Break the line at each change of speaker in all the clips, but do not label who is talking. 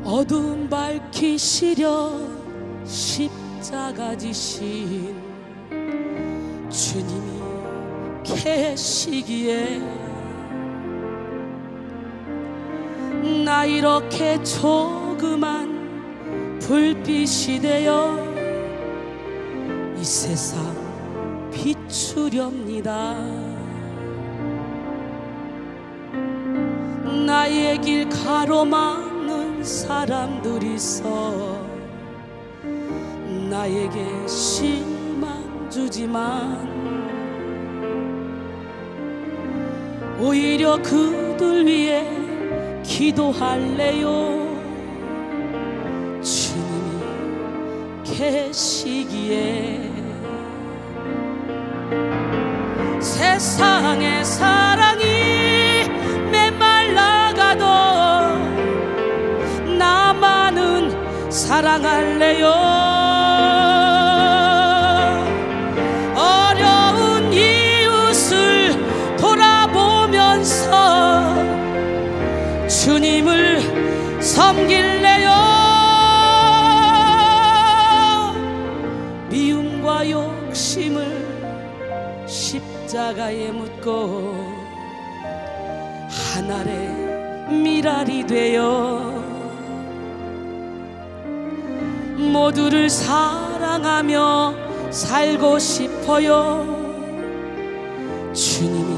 어두움 밝히시려 십자가 지신 주님이 계시기에 나 이렇게 조그만 불빛이 되어 이 세상 비추렵니다. 나의 길 가로막는 사람들이 있어 나에게 실망 주지만 오히려 그들 위해 기도할래요. 주님이 계시기에 세상의 사랑이 메말라가도 나만은 사랑할래요. 어려운 이웃을 돌아보면서 주님을 섬길래요. 미움과 욕심을 십자가에 묻고 하늘의 미랄이 되어 모두를 사랑하며 살고 싶어요. 주님이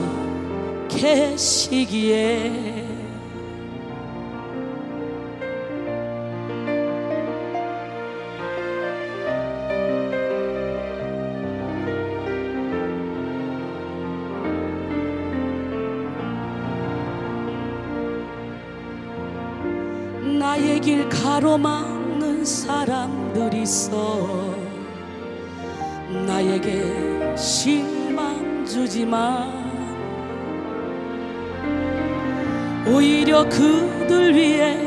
계시기에 나의 길 가로막는 사람들이 있어 나에게 실망 주지만 오히려 그들 위해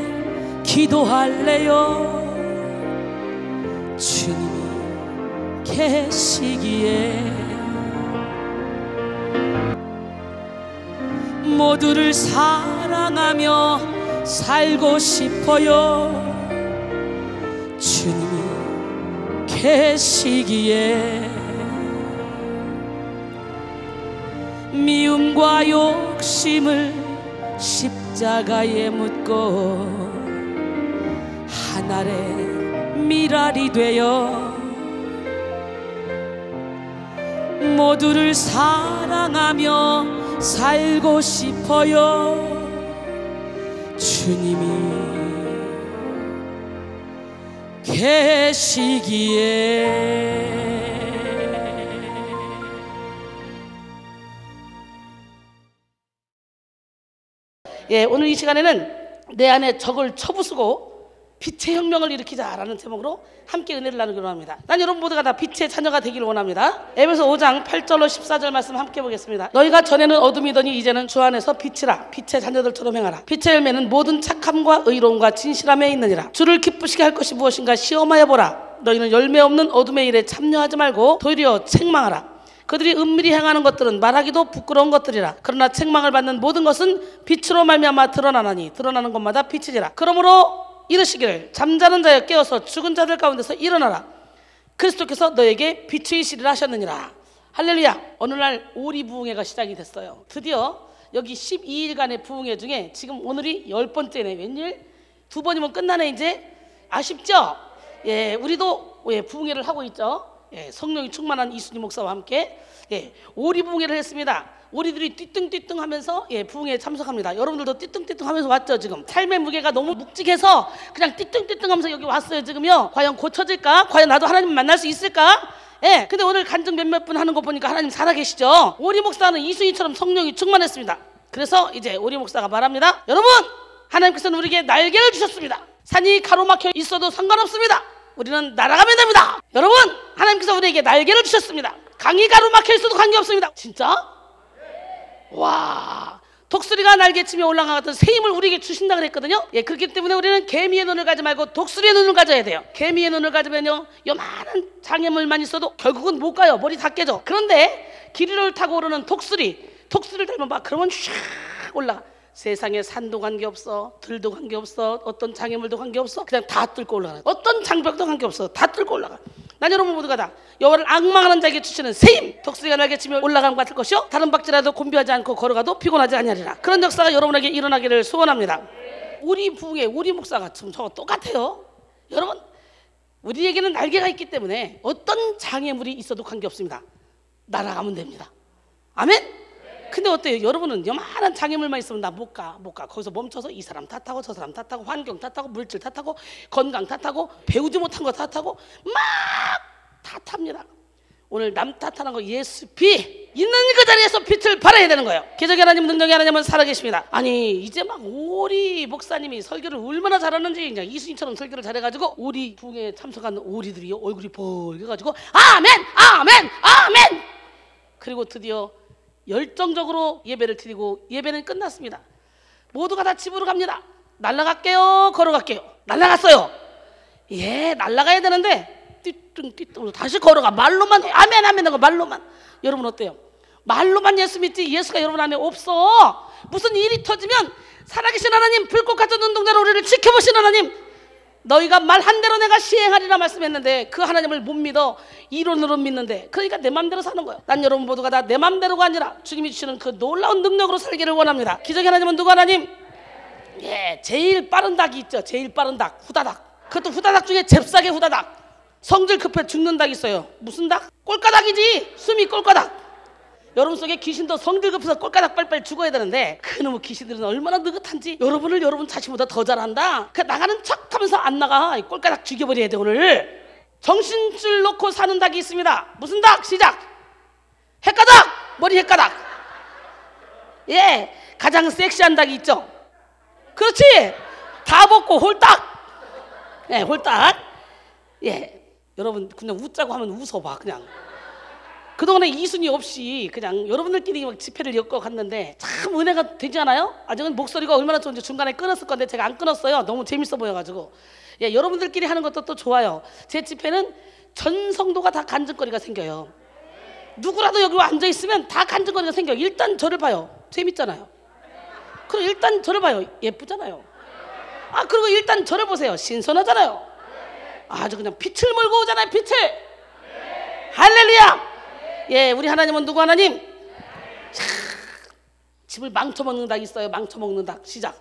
기도할래요. 주님이 계시기에 모두를 사랑하며 살고 싶어요. 주님이 계시기에 미움과 욕심을 십자가에 묻고 하늘의 미랄이 되어 모두를 사랑하며 살고 싶어요. 주님이 계시기에 오늘 이 시간에는 내 안에 적을 쳐부수고 빛의 혁명을 일으키자라는 제목으로 함께 은혜를 나누기로 합니다. 난 여러분 모두가 다 빛의 자녀가 되기를 원합니다. 에베소 5장 8절로 14절 말씀 함께 보겠습니다. 너희가 전에는 어둠이더니 이제는 주 안에서 빛이라. 빛의 자녀들처럼 행하라. 빛의 열매는 모든 착함과 의로움과 진실함에 있느니라. 주를 기쁘시게 할 것이 무엇인가 시험하여 보라. 너희는 열매 없는 어둠의 일에 참여하지 말고 도리어 책망하라. 그들이 은밀히 행하는 것들은 말하기도 부끄러운 것들이라. 그러나 책망을 받는 모든 것은 빛으로 말미암아 드러나나니 드러나는 것마다 빛이지라. 그러므로 이르시기를 잠자는 자여 깨어서 죽은 자들 가운데서 일어나라. 그리스도께서 너에게 빛이시리라 하셨느니라. 할렐루야. 어느 날 오리부흥회가 시작이 됐어요. 드디어 여기 12일간의 부흥회 중에 지금 오늘이 10번째네. 웬일? 2번이면 끝나네 이제. 아쉽죠? 우리도 부흥회를 하고 있죠. 성령이 충만한 이순희 목사와 함께 오리부흥회를 했습니다. 오리들이 띠뚱띠뚱 하면서 부흥회에 참석합니다. 여러분들도 띠뚱띠뚱 하면서 왔죠. 지금 삶의 무게가 너무 묵직해서 그냥 띠뚱띠뚱 하면서 여기 왔어요. 지금요. 과연 고쳐질까? 과연 나도 하나님 만날 수 있을까? 근데 오늘 간증 몇몇 분 하는 거 보니까 하나님 살아계시죠. 오리 목사는 이순희처럼 성령이 충만했습니다. 그래서 이제 오리 목사가 말합니다. 여러분, 하나님께서는 우리에게 날개를 주셨습니다. 산이 가로막혀 있어도 상관없습니다. 우리는 날아가면 됩니다. 여러분, 하나님께서 우리에게 날개를 주셨습니다. 강이 가로막혀 있어도 관계없습니다. 진짜? 와, 독수리가 날개치며 올라가던 새 힘을 우리에게 주신다 그랬거든요. 그렇기 때문에 우리는 개미의 눈을 가지 말고 독수리의 눈을 가져야 돼요. 개미의 눈을 가지면요, 요만한 장애물만 있어도 결국은 못 가요. 머리 다 깨져. 그런데 길 위를 타고 오르는 독수리를 닮으면 막 그러면 샥 올라가. 세상에 산도 관계없어, 들도 관계없어, 어떤 장애물도 관계없어, 그냥 다 뚫고 올라가. 어떤 장벽도 관계없어, 다 뚫고 올라가. 난 여러분 모두가 다 여호와를 악망하는 자에게 주시는 세임, 독수리가 날개 치며 올라간 것 같을 것이요 다른 박질라도 곤비하지 않고 걸어가도 피곤하지 아니하리라. 그런 역사가 여러분에게 일어나기를 소원합니다. 우리 부흥회 우리 목사가 지금 저거 똑같아요. 여러분, 우리에게는 날개가 있기 때문에 어떤 장애물이 있어도 관계없습니다. 날아가면 됩니다. 아멘? 근데 어때요? 여러분은 요만한 장애물만 있으면 나 못 가. 거기서 멈춰서 이 사람 탓하고 저 사람 탓하고 환경 탓하고 물질 탓하고 건강 탓하고 배우지 못한 거 탓하고 막 탓합니다. 오늘 남 탓하는 거 예수 피 있는 그 자리에서 빛을 발해야 되는 거예요. 기적의 하나님, 능력의 하나님은 살아계십니다. 아니 이제 막 오리 목사님이 설교를 얼마나 잘하는지 그냥 이수인처럼 설교를 잘해가지고 오리 부흥에 참석한 오리들이 얼굴이 벌게가지고 아멘 아멘 아멘. 그리고 드디어 열정적으로 예배를 드리고 예배는 끝났습니다. 모두가 다 집으로 갑니다. 날아갈게요, 걸어갈게요. 날아갔어요. 예, 날아가야 되는데 띠뚱 다시 걸어가. 말로만 아멘 아멘 하고 말로만. 여러분 어때요? 말로만 예수 믿지 예수가 여러분 안에 없어. 무슨 일이 터지면 살아계신 하나님, 불꽃 같은 눈동자로 우리를 지켜보신 하나님, 너희가 말한 대로 내가 시행하리라 말씀했는데 그 하나님을 못 믿어. 이론으로 믿는데. 그러니까 내 맘대로 사는 거예요. 난 여러분 모두가 다 내 맘대로가 아니라 주님이 주시는 그 놀라운 능력으로 살기를 원합니다. 기적의 하나님은 누구 하나님? 예, 제일 빠른 닭이 있죠. 제일 빠른 닭, 후다닥. 그것도 후다닥 중에 잽싸게 후다닥. 성질 급해 죽는 닭이 있어요. 무슨 닭? 꼴까닭이지. 숨이 꼴까닭. 여러분 속에 귀신도 성질 급해서 꼴까닥 빨빨 죽어야 되는데 그놈의 귀신들은 얼마나 느긋한지 여러분을 여러분 자신보다 더 잘한다. 그 나가는 척하면서 안 나가. 꼴까닥 죽여버려야 돼. 오늘 정신줄 놓고 사는 닭이 있습니다. 무슨 닭? 시작. 헷가닥. 머리 헷가닥. 예, 가장 섹시한 닭이 있죠. 그렇지. 다 벗고 홀딱. 예, 홀딱. 예, 여러분 그냥 웃자고 하면 웃어봐. 그냥 그동안에 이순이 없이 그냥 여러분들끼리 막 집회를 엮어 갔는데 참 은혜가 되지 않아요? 아직은 목소리가 얼마나 좋은지 중간에 끊었을 건데 제가 안 끊었어요. 너무 재밌어 보여가지고. 예, 여러분들끼리 하는 것도 또 좋아요. 제 집회는 전 성도가 다 간증거리가 생겨요. 누구라도 여기 앉아있으면 다 간증거리가 생겨요. 일단 저를 봐요. 재밌잖아요. 그리고 일단 저를 봐요. 예쁘잖아요. 아, 그리고 일단 저를 보세요. 신선하잖아요. 아주 그냥 빛을 몰고 오잖아요. 빛을. 할렐루야. 예, 우리 하나님은 누구 하나님? 자, 집을 망쳐먹는 닭 있어요. 망쳐먹는 닭. 시작.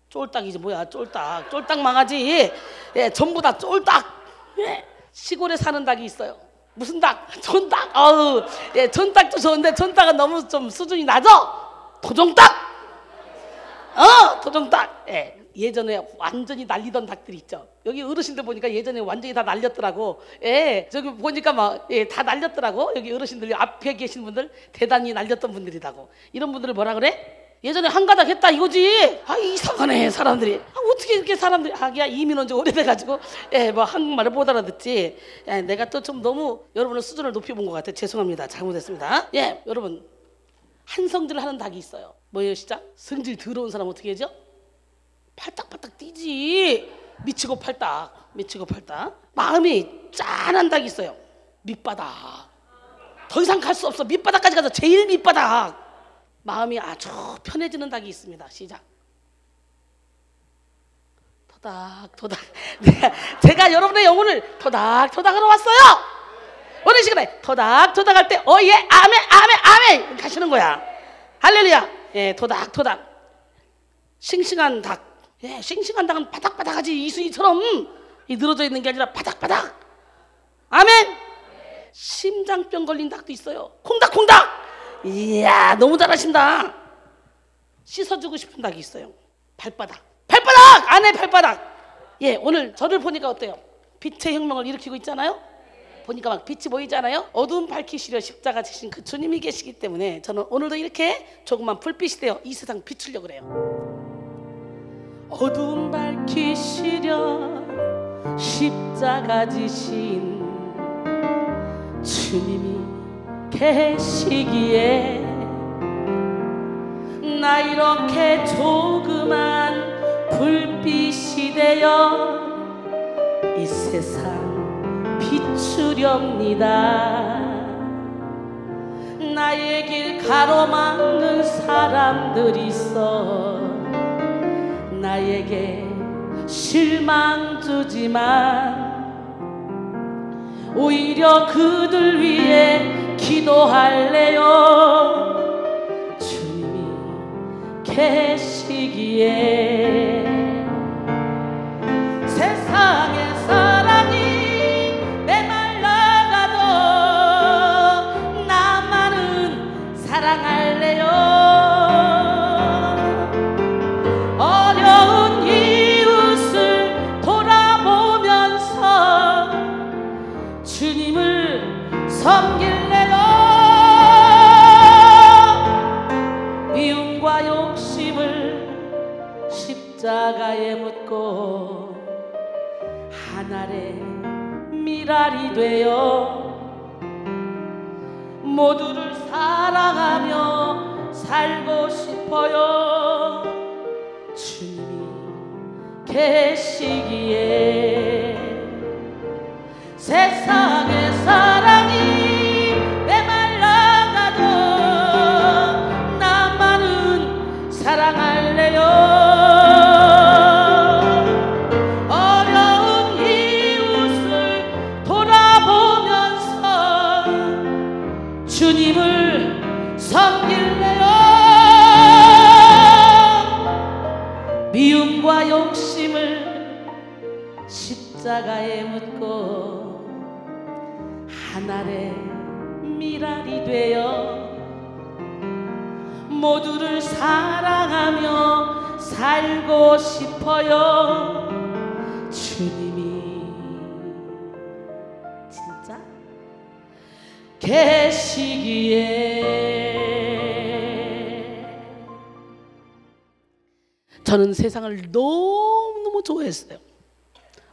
쫄딱이지 뭐야. 쫄딱. 쫄딱 망하지. 예, 전부 다 쫄딱. 예, 시골에 사는 닭이 있어요. 무슨 닭? 전닭. 아우, 예, 전닭도 좋은데 전닭은 너무 좀 수준이 낮아. 토종닭. 토종닭. 예. 예전에 완전히 날리던 닭들이 있죠. 여기 어르신들 보니까 예전에 완전히 다 날렸더라고. 예, 저기 보니까 막 예, 다 날렸더라고. 여기 어르신들 앞에 계신 분들 대단히 날렸던 분들이라고. 이런 분들을 뭐라 그래? 예전에 한 가닥 했다 이거지. 아, 이상하네 사람들이. 아, 어떻게 이렇게 사람들이 하기야 이민 온 지 오래돼가지고 예, 뭐 한국말을 못 알아듣지. 예, 내가 또 좀 너무 여러분의 수준을 높여본 것 같아. 죄송합니다. 잘못했습니다. 예, 여러분 한 성질을 하는 닭이 있어요. 뭐예요 시작? 성질 더러운 사람 어떻게 하죠? 팔딱팔딱 뛰지. 미치고 팔딱. 미치고 팔딱. 마음이 짠한 닭이 있어요. 밑바닥. 더 이상 갈 수 없어. 밑바닥까지 가서 제일 밑바닥. 마음이 아주 편해지는 닭이 있습니다. 시작. 토닥토닥. 제가 여러분의 영혼을 토닥토닥하러 왔어요. 오늘 시간에 토닥토닥 할 때 예 아멘 아멘 아멘 이렇게 하시는 거야. 할렐루야. 예, 토닥토닥. 싱싱한 닭. 예, 싱싱한 닭은 바닥바닥하지. 이순이처럼 이 늘어져 있는 게 아니라 바닥바닥. 아멘. 심장병 걸린 닭도 있어요. 콩닥콩닥. 이야, 너무 잘하신다. 씻어주고 싶은 닭이 있어요. 발바닥. 발바닥 안에 발바닥. 예, 오늘 저를 보니까 어때요? 빛의 혁명을 일으키고 있잖아요. 보니까 막 빛이 보이잖아요. 어두움 밝히시려 십자가 지신 그 주님이 계시기 때문에 저는 오늘도 이렇게 조그만 불빛이 되어 이 세상 비추려고 그래요. 어두움 밝히시려 십자가 지신 주님이 계시기에 나 이렇게 조그만 불빛이 되어 이 세상 비추렵니다. 나의 길 가로막는 사람들이 있어 나에게 실망 주지만 오히려 그들 위해 기도할래요. 주님이 계시기에 세상의 사랑이 메말라가도 나만은 사랑할래요. 어려운 이웃을 돌아보면서 주님을 섬길래요. 미움과 욕심을 십자가에 묻고 하늘의 미랄이 되어 모두를 사랑하며 살고 싶어요. 주님이 계시기에 세상의 사랑이 메말라가도 나만은 사랑할래요. 어려운 이웃을 돌아보면서 주님을 섬길래요. 미움과 욕심을 십자가에 묻고 하늘의 미랄이 되어 모두를 사랑하며 살고 싶어요. 주님이 진짜 계시기에 저는 세상을 너무너무 좋아했어요.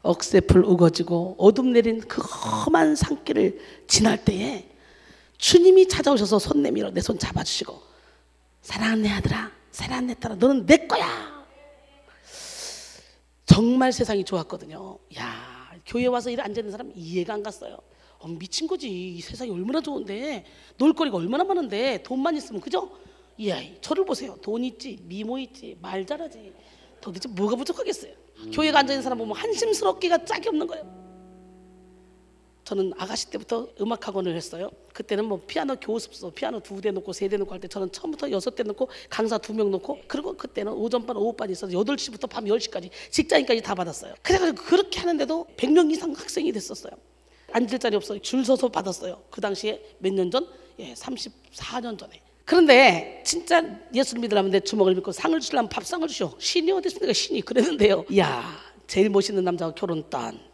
억새풀 우거지고 어둠 내린 그 험한 산길을 지날 때에 주님이 찾아오셔서 손 내밀어 내 손 잡아주시고 사랑하는 내 아들아, 사랑하는 내 딸아, 너는 내 거야. 정말 세상이 좋았거든요. 야, 교회 와서 이래 앉아있는 사람 이해가 안 갔어요. 미친 거지. 이 세상이 얼마나 좋은데, 놀거리가 얼마나 많은데, 돈만 있으면 그죠? 이야, 저를 보세요. 돈 있지, 미모 있지, 말 잘하지. 도대체 뭐가 부족하겠어요? 교회가 앉아있는 사람 보면 한심스럽기가 짝이 없는 거예요. 저는 아가씨 때부터 음악학원을 했어요. 그때는 뭐 피아노 교습소, 피아노 2대 놓고 3대 놓고 할 때 저는 처음부터 6대 놓고 강사 2명 놓고, 그리고 그때는 오전반 오후반이 있어서 8시부터 밤 10시까지 직장인까지 다 받았어요. 그래가지고 그렇게 하는데도 100명 이상 학생이 됐었어요. 앉을 자리 없어요. 줄 서서 받았어요. 그 당시에 몇 년 전? 34년 전에. 그런데 진짜 예수를 믿으려면 내 주먹을 믿고 상을 주려면 밥상을 주셔. 신이 어디 있습니까? 신이 그랬는데요. 이야, 제일 멋있는 남자가 결혼 딴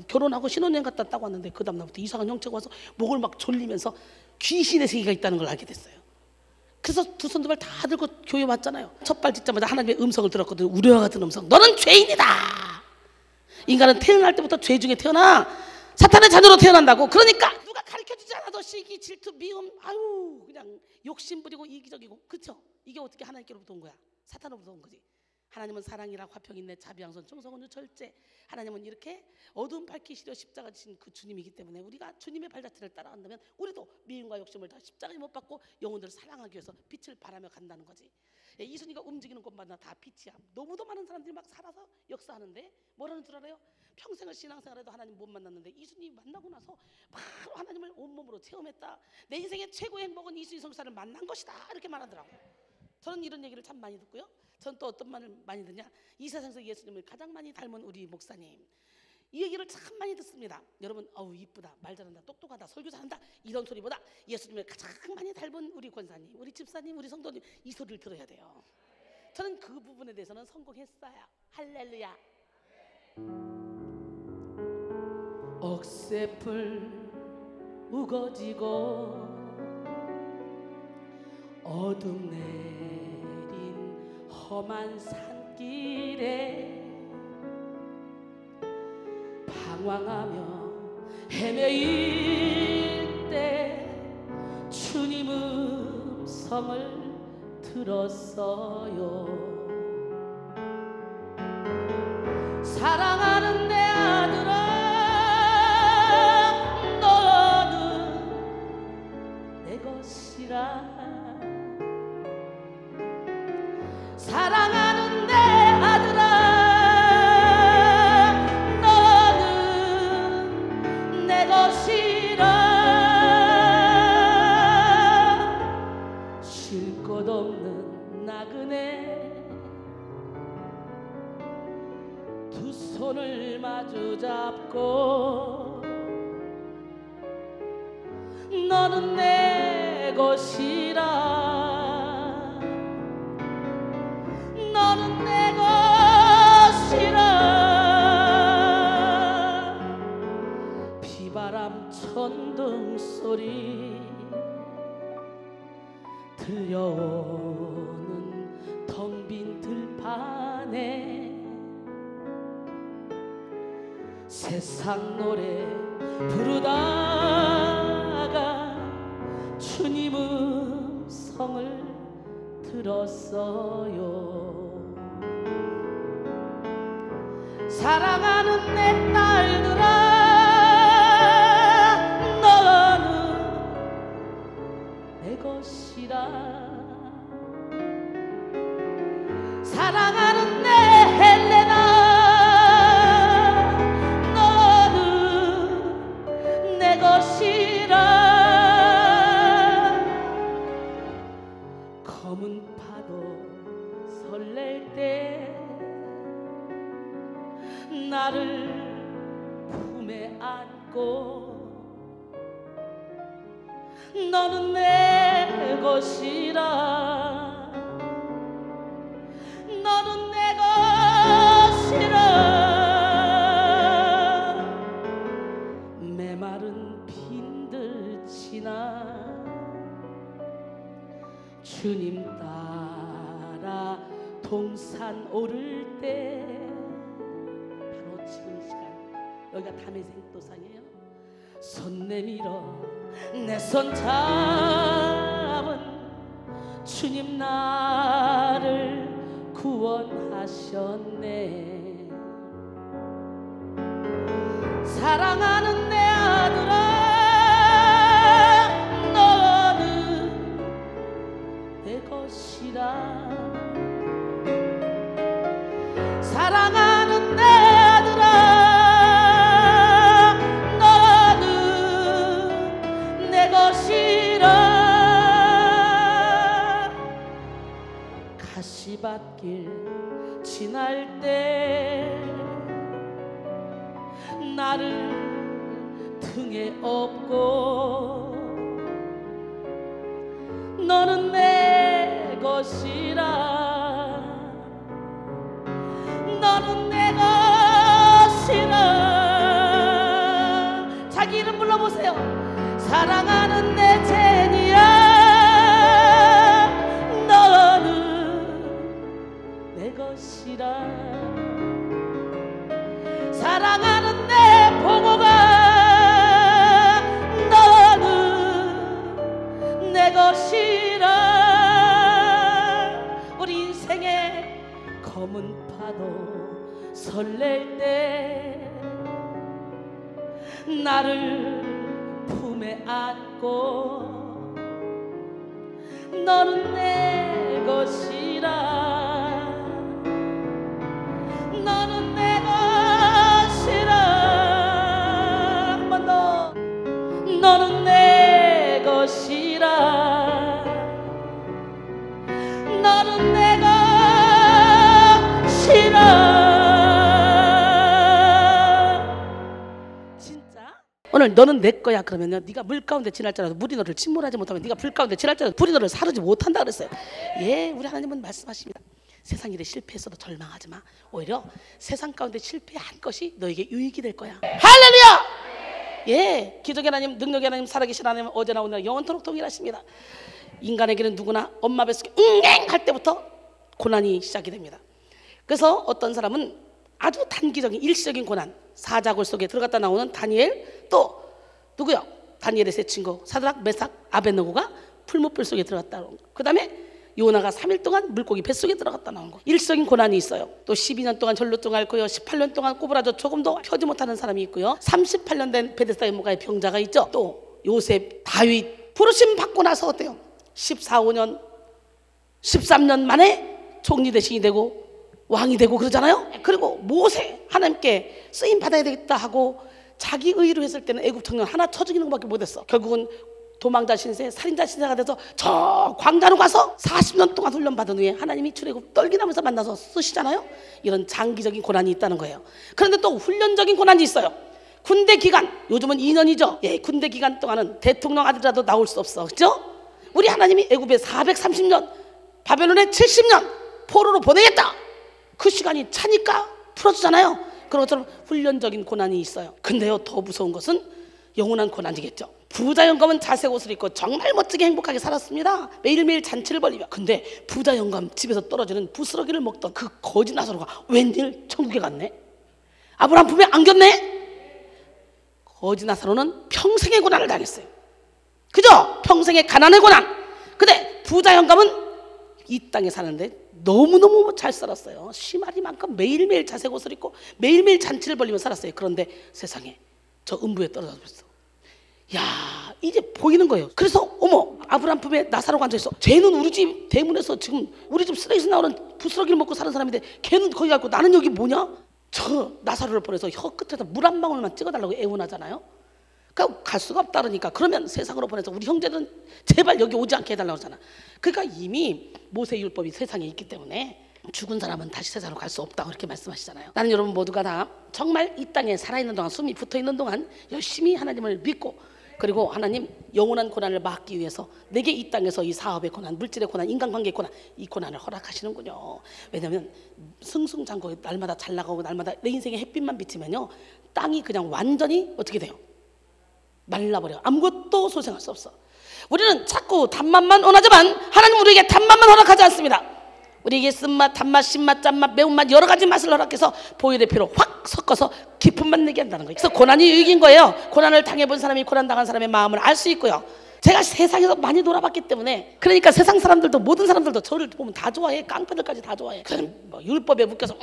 결혼하고 신혼여행 갔다 딱 왔는데 그 다음날부터 이상한 형체가 와서 목을 막 졸리면서 귀신의 세계가 있다는 걸 알게 됐어요. 그래서 두 손 두 발 다 들고 교회 왔잖아요. 첫 발 딛자마자 하나님의 음성을 들었거든요. 우려와 같은 음성. 너는 죄인이다. 인간은 태어날 때부터 죄 중에 태어나 사탄의 자녀로 태어난다고. 그러니까 누가 가르쳐주지 않아도 시기, 질투, 미움, 아유 그냥 욕심 부리고 이기적이고, 그렇죠? 이게 어떻게 하나님께로부터 온 거야? 사탄으로부터 온 거지. 하나님은 사랑이라, 화평, 인내, 자비, 양선, 충성, 온유, 절제. 하나님은 이렇게 어두운 밝히시려 십자가 지신 그 주님이기 때문에 우리가 주님의 발자취를 따라간다면 우리도 미움과 욕심을 다 십자가에 못 박고 영혼들을 사랑하기 위해서 빛을 바라며 간다는 거지. 이순이가 움직이는 곳마다 다 빛이야. 너무도 많은 사람들이 막 살아서 역사하는데 뭐라는 줄 알아요? 평생을 신앙생활해도 하나님 못 만났는데 이순이 만나고 나서 바로 하나님을 온몸으로 체험했다. 내 인생의 최고의 행복은 이순이 성사를 만난 것이다. 이렇게 말하더라고요. 저는 이런 얘기를 참 많이 듣고요. 전 또 어떤 말을 많이 듣냐, 이 세상에서 예수님을 가장 많이 닮은 우리 목사님, 이 얘기를 참 많이 듣습니다. 여러분, 어우 이쁘다, 말 잘한다, 똑똑하다, 설교 잘한다, 이런 소리보다 예수님을 가장 많이 닮은 우리 권사님, 우리 집사님, 우리 성도님, 이 소리를 들어야 돼요. 저는 그 부분에 대해서는 성공했어요. 할렐루야. 억새풀 우거지고 어둠 내린 험한 산길에 방황하며 헤매일 때 주님 음성을 들었어요. 사랑하는 내 아들아, 너는 내 것이라. 사랑하는 내 아들아, 두 손을 마주 잡고 너는 내 것이라 너는 내 것이라 비바람 천둥 소리 들려오는 텅 빈 들판에 세상 노래 부르다가 주님 음성을 들었어요. 사랑하는 내 딸들아 내 것이라 사랑하는 내 헬레나 너는 내 것이라 검은 파도 설렐 때 나를 품에 안고 너는 내 것이라 너는 내 것이라 메마른 빈들 지나 주님 따라 동산 오를 때 바로 지금 이 시간 여기가 담에생도산이에요. 손 내밀어 내 손 잡은 주님 나를 구원하셨네. 사랑하는 내 아들아 너는 내 것이라 사랑하는 내 아들아 가시밭길 지날 때 나를 등에 업고 너는 내 것이라 너는 내 것이라 자기 이름 불러보세요. 사랑하는 내 제니야 것이라 사랑하는 내 보고가 너는 내 것이라 우리 인생의 검은 파도 설렐 때 나를 품에 안고 너는 내 것이라 너는 내 것이라 한 번 더 너는 내 것이라 너는 내 것이라 진짜 오늘 너는 내 거야 그러면요 네가 물 가운데 지날지라도 물이 너를 침몰하지 못하면 네가 불 가운데 지날지라도 불이 너를 사르지 못한다 그랬어요. 예, 우리 하나님은 말씀하십니다. 세상 일에 실패했어도 절망하지 마. 오히려 세상 가운데 실패한 것이 너에게 유익이 될 거야. 할렐루야! 예, 기적의 하나님, 능력의 하나님, 살아계신 하나님 어제나 오늘 영원토록 동일하십니다. 인간에게는 누구나 엄마 뱃속에 응앵 할 때부터 고난이 시작이 됩니다. 그래서 어떤 사람은 아주 단기적인 일시적인 고난, 사자굴 속에 들어갔다 나오는 다니엘, 또 누구요? 다니엘의 세 친구 사드락, 메삭, 아벳느고가 풀무불 속에 들어갔다 나온 거. 그 다음에 요나가 3일 동안 물고기 뱃속에 들어갔다 나온 거. 일시적인 고난이 있어요. 또 12년 동안 전로증 앓고요, 18년 동안 꼬부라져 조금도 펴지 못하는 사람이 있고요, 38년 된 베데스다 연못가의 병자가 있죠. 또 요셉, 다윗 부르심 받고 나서 어때요? 14, 5년 13년 만에 총리 대신이 되고 왕이 되고 그러잖아요. 그리고 모세 하나님께 쓰임 받아야 되겠다 하고 자기 의로 했을 때는 애굽 청년 하나 쳐 죽이는 것밖에 못했어. 결국은 도망자 신세, 살인자 신세가 돼서 저 광자로 가서 40년 동안 훈련받은 후에 하나님이 출애굽 떨기나면서 만나서 쓰시잖아요. 이런 장기적인 고난이 있다는 거예요. 그런데 또 훈련적인 고난이 있어요. 군대 기간, 요즘은 2년이죠. 예, 군대 기간 동안은 대통령 아들이라도 나올 수 없어, 그렇죠? 우리 하나님이 애굽에 430년, 바벨론에 70년 포로로 보내겠다. 그 시간이 차니까 풀어주잖아요. 그런 것처럼 훈련적인 고난이 있어요. 근데요, 더 무서운 것은 영원한 고난이겠죠. 부자 영감은 자색 옷을 입고 정말 멋지게 행복하게 살았습니다. 매일매일 잔치를 벌리며. 근데 부자 영감 집에서 떨어지는 부스러기를 먹던 그 거지 나사로가 웬일 천국에 갔네? 아브라함 품에 안겼네? 거지 나사로는 평생의 고난을 당했어요. 그죠? 평생의 가난의 고난. 근데 부자 영감은 이 땅에 사는데 너무너무 잘 살았어요. 심하리만큼 매일매일 자색 옷을 입고 매일매일 잔치를 벌리며 살았어요. 그런데 세상에 저 음부에 떨어져 버렸어. 야, 이제 보이는 거예요. 그래서 어머, 아브라함 품에 나사로가 앉아있어. 쟤는 우리 집 대문에서 지금 우리 집 쓰레기에서 나오는 부스러기를 먹고 사는 사람인데 걔는 거기 갔고 나는 여기 뭐냐? 저 나사로를 보내서 혀 끝에서 물 한 방울만 찍어달라고 애원하잖아요. 그러니까 갈 수가 없다 그러니까 그러면 세상으로 보내서 우리 형제들은 제발 여기 오지 않게 해달라고 하잖아. 그러니까 이미 모세율법이 세상에 있기 때문에 죽은 사람은 다시 세상으로 갈 수 없다고 그렇게 말씀하시잖아요. 나는 여러분 모두가 다 정말 이 땅에 살아있는 동안, 숨이 붙어있는 동안 열심히 하나님을 믿고, 그리고 하나님 영원한 고난을 막기 위해서 내게 이 땅에서 이 사업의 고난, 물질의 고난, 인간관계의 고난, 이 고난을 허락하시는군요. 왜냐하면 승승장구 날마다 잘 나가고 날마다 내 인생에 햇빛만 비치면요, 땅이 그냥 완전히 어떻게 돼요? 말라버려. 아무것도 소생할 수 없어. 우리는 자꾸 단맛만 원하지만 하나님 우리에게 단맛만 허락하지 않습니다. 우리에게 쓴맛, 단맛, 신맛, 짠맛, 매운맛 여러 가지 맛을 허락해서 보혈의 피로 확 섞어서 깊은 맛 내게 한다는 거예요. 그래서 고난이 유익인 거예요. 고난을 당해본 사람이 고난당한 사람의 마음을 알 수 있고요. 제가 세상에서 많이 돌아봤기 때문에, 그러니까 세상 사람들도, 모든 사람들도 저를 보면 다 좋아해. 깡패들까지 다 좋아해. 그럼 뭐 율법에 묶여서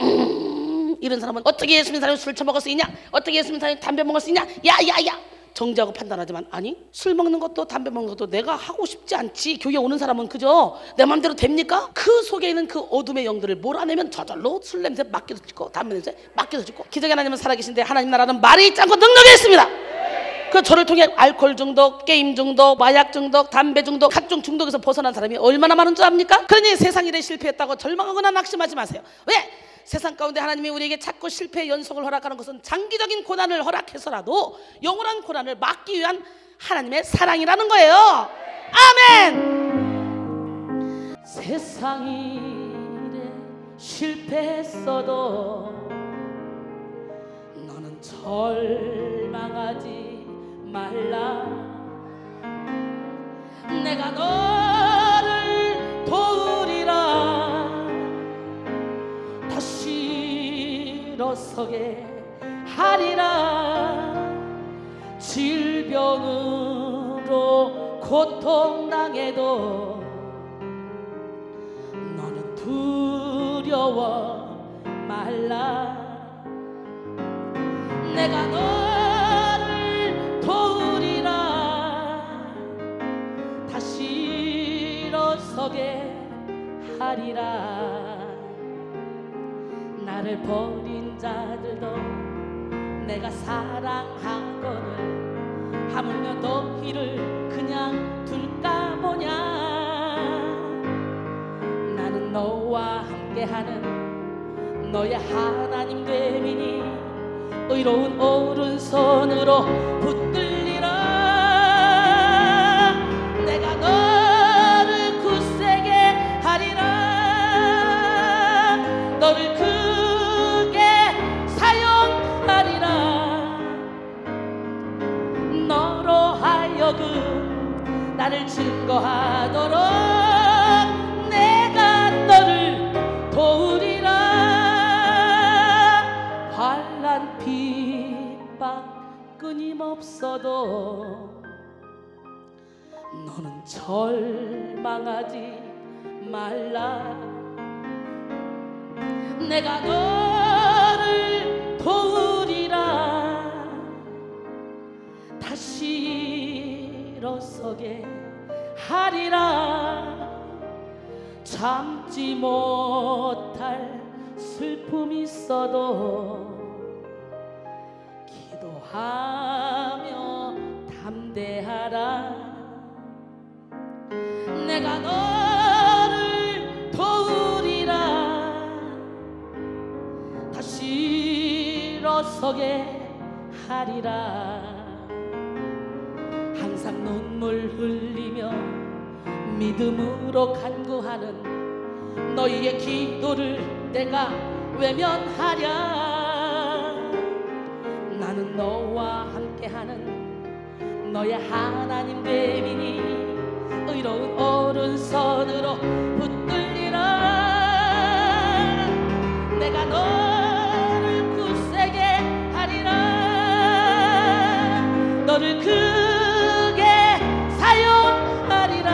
이런 사람은 어떻게 예수 믿는 사람이 술 처먹을 수 있냐? 어떻게 예수 믿는 사람이 담배 먹을 수 있냐? 야야야! 정죄하고 판단하지만, 아니, 술 먹는 것도 담배 먹는 것도 내가 하고 싶지 않지. 교회 오는 사람은 그죠? 내 마음대로 됩니까? 그 속에 있는 그 어둠의 영들을 몰아내면 저절로 술 냄새 맡겨서 짓고 담배 냄새 맡겨서 짓고. 기적의 하나님은 살아계신데 하나님 나라는 말이 있지 않고 능력이 있습니다. 그 저를 통해 알코올 중독, 게임 중독, 마약 중독, 담배 중독, 각종 중독에서 벗어난 사람이 얼마나 많은 줄 압니까? 그러니 세상 일에 실패했다고 절망하거나 낙심하지 마세요. 왜? 세상 가운데 하나님이 우리에게 자꾸 실패의 연속을 허락하는 것은 장기적인 고난을 허락해서라도 영원한 고난을 막기 위한 하나님의 사랑이라는 거예요. 아멘. 세상 일에 실패했어도 너는 절망하지 말라. 내가 너를 도우리라. 다시 일어서게 하리라. 질병으로 고통당해도 너는 두려워 말라. 내가 너를 도우리라. 다시 일어서게 하리라. 나를 버린 자들도 내가 사랑하거늘 하물며 너희를 그냥 둘까 보냐. 나는 너와 함께하는 너의 하나님 됨이니 의로운 오른손으로 붙들리라. 내가 너를 굳세게 하리라. 너를 크게 사용하리라. 너로 하여금 나를 증거하도록 내가 너를 도우리라. 환난 핍박 끊임없어도 너는 절망하지 말라. 내가 너를 도우리라. 다시 일어서게 하리라. 참지 못할 슬픔이 있어도 기도하며 담대하라. 내가 너를 도우리라. 다시 일어서게 하리라. 항상 눈물 흘리며 믿음으로 간구하는 너희의 기도를 내가 외면하랴. 나는 너와 함께하는 너의 하나님 되리니 의로운 오른손으로 붙들리라. 내가 너를 굳세게 하리라. 너를 크게 사용하리라.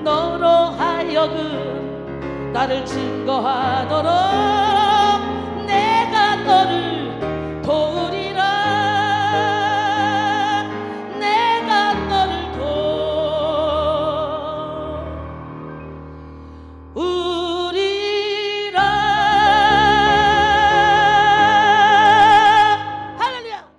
너로 하여금 나를 증거하도록 내가 너를 도우리라. 내가 너를 도우리라. 할렐루야.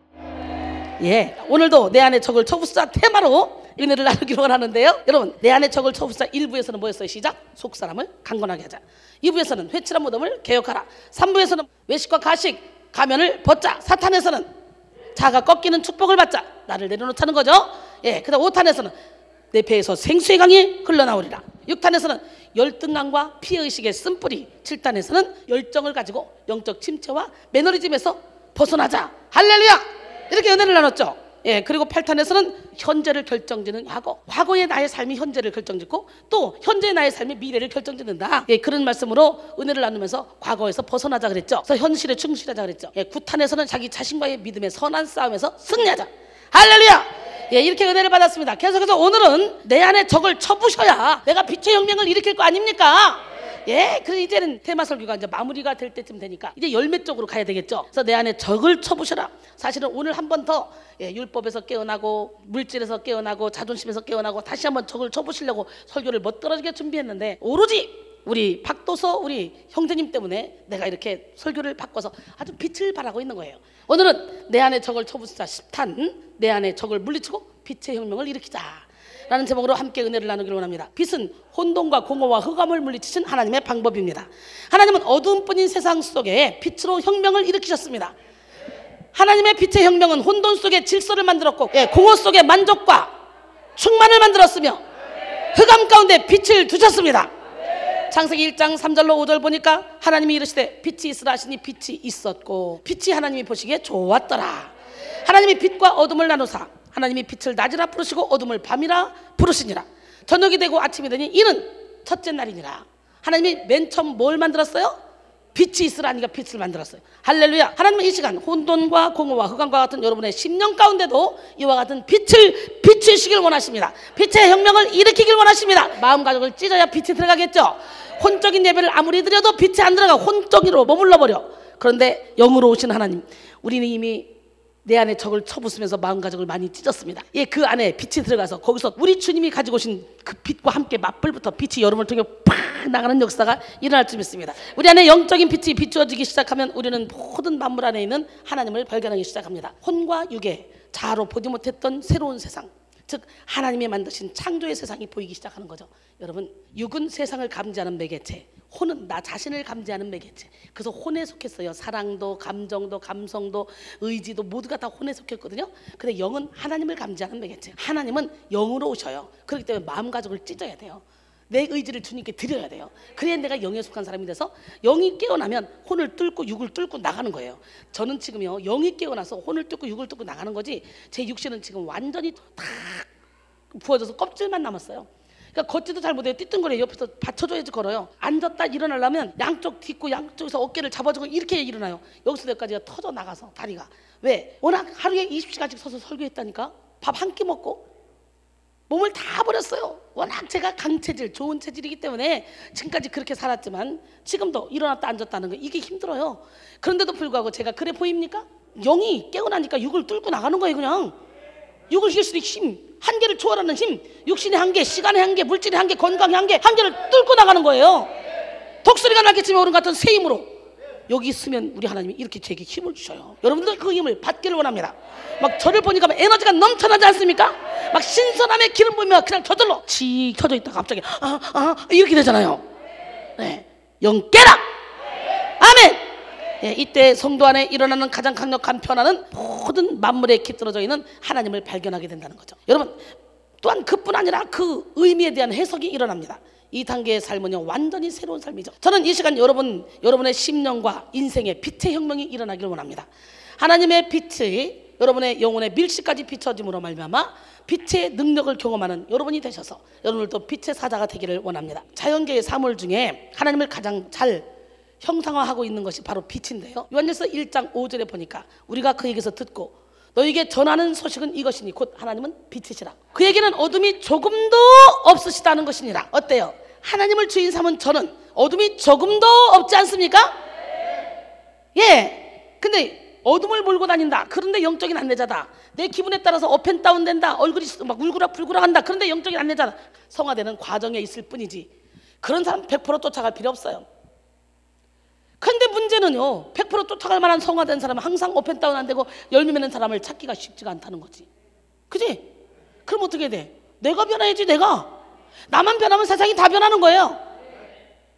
예, 오늘도 내 안에 적을 쳐부수자 테마로 은혜를 나누기로 하는데요. 여러분, 내 안에 적을 쳐부수자 1부에서는 뭐였어요? 시작. 속사람을 강건하게 하자. 2부에서는 회칠한 무덤을 개혁하라. 3부에서는 외식과 가식 가면을 벗자. 4탄에서는 자가 꺾이는 축복을 받자. 나를 내려놓자는 거죠. 예, 그다음 5탄에서는 내 배에서 생수의 강이 흘러나오리라. 6탄에서는 열등감과 피해의식의 쓴뿌리. 7탄에서는 열정을 가지고 영적 침체와 매너리즘에서 벗어나자. 할렐루야. 이렇게 은혜를 나눴죠. 예, 그리고 8탄에서는 현재를 결정짓는 과거. 과거의 나의 삶이 현재를 결정짓고 또 현재의 나의 삶이 미래를 결정짓는다. 예, 그런 말씀으로 은혜를 나누면서 과거에서 벗어나자 그랬죠. 그래서 현실에 충실하자 그랬죠. 예, 9탄에서는 자기 자신과의 믿음의 선한 싸움에서 승리하자. 할렐루야. 예, 이렇게 은혜를 받았습니다. 계속해서 오늘은 내 안에 적을 쳐부셔야 내가 빛의 혁명을 일으킬 거 아닙니까? 예, 그 이제는 테마 설교가 이제 마무리가 될 때쯤 되니까 이제 열매 쪽으로 가야 되겠죠. 그래서 내 안에 적을 쳐부셔라. 사실은 오늘 한 번 더 율법에서 깨어나고 물질에서 깨어나고 자존심에서 깨어나고 다시 한번 적을 쳐부시려고 설교를 멋들어지게 준비했는데 오로지 우리 박도서 우리 형제님 때문에 내가 이렇게 설교를 바꿔서 아주 빛을 발하고 있는 거예요. 오늘은 내 안에 적을 쳐부수자 10탄, 내 안에 적을 물리치고 빛의 혁명을 일으키자 라는 제목으로 함께 은혜를 나누기를 원합니다. 빛은 혼돈과 공허와 흑암을 물리치신 하나님의 방법입니다. 하나님은 어두움뿐인 세상 속에 빛으로 혁명을 일으키셨습니다. 하나님의 빛의 혁명은 혼돈 속에 질서를 만들었고 공허 속에 만족과 충만을 만들었으며 흑암 가운데 빛을 두셨습니다. 창세기 1장 3절로 5절 보니까 하나님이 이르시되 빛이 있으라 하시니 빛이 있었고 빛이 하나님이 보시기에 좋았더라. 하나님이 빛과 어둠을 나누사 하나님이 빛을 낮이라 부르시고 어둠을 밤이라 부르시니라. 저녁이 되고 아침이 되니 이는 첫째 날이니라. 하나님이 맨 처음 뭘 만들었어요? 빛이 있으라니까 빛을 만들었어요. 할렐루야. 하나님은 이 시간 혼돈과 공허와 흑암과 같은 여러분의 심령 가운데도 이와 같은 빛을 비추시길 원하십니다. 빛의 혁명을 일으키길 원하십니다. 마음가짐을 찢어야 빛이 들어가겠죠. 혼적인 예배를 아무리 드려도 빛이 안 들어가 혼적으로 머물러 버려. 그런데 영으로 오신 하나님, 우리는 이미 내 안에 적을 쳐부수면서 마음가짐을 많이 찢었습니다. 예, 그 안에 빛이 들어가서 거기서 우리 주님이 가지고 오신 그 빛과 함께 맞불부터 빛이 여러분을 통해 팍 나가는 역사가 일어날 줄 믿습니다. 우리 안에 영적인 빛이 비추어지기 시작하면 우리는 모든 만물 안에 있는 하나님을 발견하기 시작합니다. 혼과 육의 자아로 보지 못했던 새로운 세상, 즉 하나님이 만드신 창조의 세상이 보이기 시작하는 거죠. 여러분, 육은 세상을 감지하는 매개체, 혼은 나 자신을 감지하는 매개체. 그래서 혼에 속했어요. 사랑도 감정도 감성도 의지도 모두가 다 혼에 속했거든요. 근데 영은 하나님을 감지하는 매개체. 하나님은 영으로 오셔요. 그렇기 때문에 마음가짐을 찢어야 돼요. 내 의지를 주님께 드려야 돼요. 그래야 내가 영에 속한 사람이 돼서 영이 깨어나면 혼을 뚫고 육을 뚫고 나가는 거예요. 저는 지금요 영이 깨어나서 혼을 뚫고 육을 뚫고 나가는 거지 제 육신은 지금 완전히 다 부어져서 껍질만 남았어요. 그러니까 걷지도 잘 못해요. 띠뚱거려요. 옆에서 받쳐줘야지 걸어요. 앉았다 일어나려면 양쪽 딛고 양쪽에서 어깨를 잡아주고 이렇게 일어나요. 여기서 여기까지가 터져 나가서 다리가. 왜? 워낙 하루에 20시간씩 서서 설교했다니까. 밥 한 끼 먹고 몸을 다 버렸어요. 워낙 제가 강체질, 좋은 체질이기 때문에 지금까지 그렇게 살았지만 지금도 일어났다 앉았다는 거 이게 힘들어요. 그런데도 불구하고 제가 그래 보입니까? 영이 깨어나니까 육을 뚫고 나가는 거예요. 그냥 육을 이길 수 있는 힘, 한계를 초월하는 힘, 육신의 한계, 시간의 한계, 물질의 한계, 건강의 한계, 한계를 뚫고 나가는 거예요. 독수리가 날개치며 오른 같은 새 힘으로 여기 있으면 우리 하나님이 이렇게 제게 힘을 주셔요. 여러분들 그 힘을 받기를 원합니다. 막 저를 보니까 막 에너지가 넘쳐나지 않습니까? 막 신선함의 기름 부으면 그냥 저절로 지 켜져 있다가 갑자기 이렇게 되잖아요. 네, 영 깨라. 아멘. 네, 이때 성도 안에 일어나는 가장 강력한 변화는 모든 만물에 깃들어져 있는 하나님을 발견하게 된다는 거죠. 여러분 또한 그뿐 아니라 그 의미에 대한 해석이 일어납니다. 이 단계의 삶은요 완전히 새로운 삶이죠. 저는 이 시간 여러분의 심령과 인생의 빛의 혁명이 일어나기를 원합니다. 하나님의 빛이 여러분의 영혼의 밀실까지 비춰짐으로 말미암아 빛의 능력을 경험하는 여러분이 되셔서 여러분들도 빛의 사자가 되기를 원합니다. 자연계의 사물 중에 하나님을 가장 잘 형상화하고 있는 것이 바로 빛인데요. 요한일서 1장 5절에 보니까 우리가 그에게서 듣고 너에게 전하는 소식은 이것이니 곧 하나님은 빛이시라. 그에게는 어둠이 조금도 없으시다는 것이니라. 어때요? 하나님을 주인 삼은 저는 어둠이 조금도 없지 않습니까? 예. 근데 어둠을 몰고 다닌다. 그런데 영적인 안내자다. 내 기분에 따라서 업앤다운 된다. 얼굴이 막 울그락불그락한다. 그런데 영적인 안내자다. 성화되는 과정에 있을 뿐이지 그런 사람 100% 쫓아갈 필요 없어요. 근데 문제는요 100% 쫓아갈 만한 성화된 사람은 항상 업앤다운 안 되고 열매 맺는 사람을 찾기가 쉽지가 않다는 거지. 그지? 그럼 어떻게 돼? 내가 변해야지. 내가 나만 변하면 세상이 다 변하는 거예요.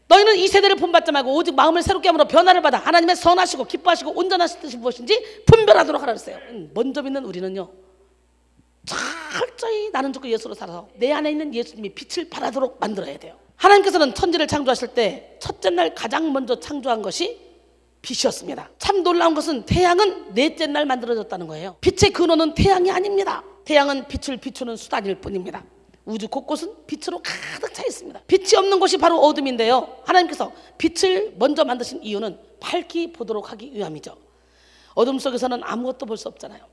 너희는 이 세대를 본받지 말고 오직 마음을 새롭게 함으로 변화를 받아 하나님의 선하시고 기뻐하시고 온전하신 뜻이 무엇인지 분별하도록 하라 그랬어요. 먼저 믿는 우리는요 철저히 나는 죽고 예수로 살아서 내 안에 있는 예수님이 빛을 발하도록 만들어야 돼요. 하나님께서는 천지를 창조하실 때 첫째 날 가장 먼저 창조한 것이 빛이었습니다. 참 놀라운 것은 태양은 넷째 날 만들어졌다는 거예요. 빛의 근원은 태양이 아닙니다. 태양은 빛을 비추는 수단일 뿐입니다. 우주 곳곳은 빛으로 가득 차 있습니다. 빛이 없는 곳이 바로 어둠인데요 하나님께서 빛을 먼저 만드신 이유는 밝히 보도록 하기 위함이죠. 어둠 속에서는 아무것도 볼 수 없잖아요.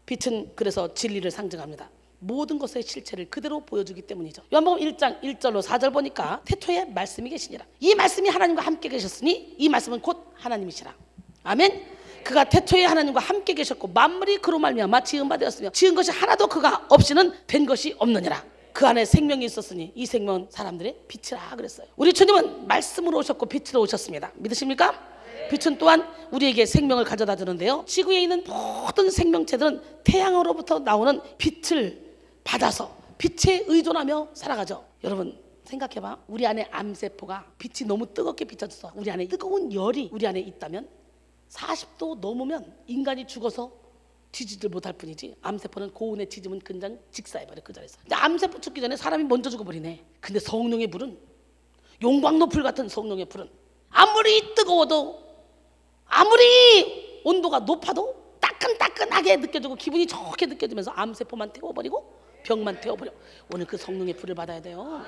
빛은 그래서 진리를 상징합니다. 모든 것의 실체를 그대로 보여주기 때문이죠. 요한복음 1장 1절로 4절 보니까 태초에 말씀이 계시니라. 이 말씀이 하나님과 함께 계셨으니 이 말씀은 곧 하나님이시라. 아멘. 그가 태초에 하나님과 함께 계셨고 만물이 그로 말미암아 지은 바 되었으며 지은 것이 하나도 그가 없이는 된 것이 없느니라. 그 안에 생명이 있었으니 이 생명은 사람들의 빛이라 그랬어요. 우리 주님은 말씀으로 오셨고 빛으로 오셨습니다. 믿으십니까? 빛은 또한 우리에게 생명을 가져다 주는데요 지구에 있는 모든 생명체들은 태양으로부터 나오는 빛을 받아서 빛에 의존하며 살아가죠. 여러분 생각해봐. 우리 안에 암세포가 빛이 너무 뜨겁게 비춰져서 우리 안에 뜨거운 열이 우리 안에 있다면 40도 넘으면 인간이 죽어서 뒤지질 못할 뿐이지 암세포는 고온에 지지면 그냥 직사해버려 그 자리에서. 근데 암세포 죽기 전에 사람이 먼저 죽어버리네. 근데 성령의 불은 용광로 불 같은 성령의 불은 아무리 뜨거워도 아무리 온도가 높아도 따끈따끈하게 느껴지고 기분이 좋게 느껴지면서 암세포만 태워버리고 병만 태워버려. 오늘 그 성령의 불을 받아야 돼요.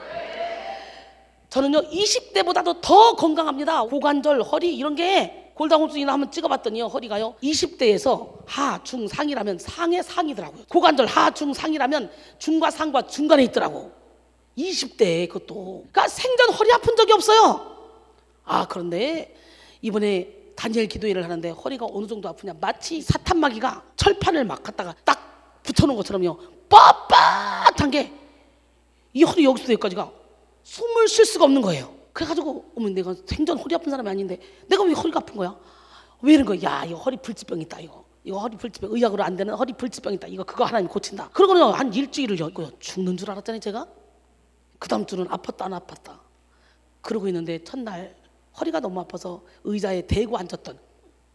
저는요 20대보다도 더 건강합니다. 고관절, 허리 이런 게 골다공증이나 한번 찍어봤더니요 허리가요 20대에서 하, 중, 상이라면 상의 상이더라고요. 고관절 하, 중, 상이라면 중과 상과 중간에 있더라고. 20대에 그것도. 그러니까 생전 허리 아픈 적이 없어요. 아 그런데 이번에 다니엘 기도회를 하는데 허리가 어느 정도 아프냐 마치 사탄마귀가 철판을 막 갖다가 딱 붙여놓은 것처럼요 뻣뻣한 게 이 허리 여기서부터 여기까지가 숨을 쉴 수가 없는 거예요. 그래가지고 어머 내가 생전 허리 아픈 사람이 아닌데 내가 왜 허리가 아픈 거야? 왜 이런 거야? 야 이거 허리 불치병 있다. 이거 허리 불치병 의학으로 안 되는 허리 불치병 있다. 이거 그거 하나님 고친다. 그러고는 한 일주일을 죽는 줄 알았잖아요 제가. 그 다음 주는 아팠다 안 아팠다 그러고 있는데 첫날 허리가 너무 아파서 의자에 대고 앉았던,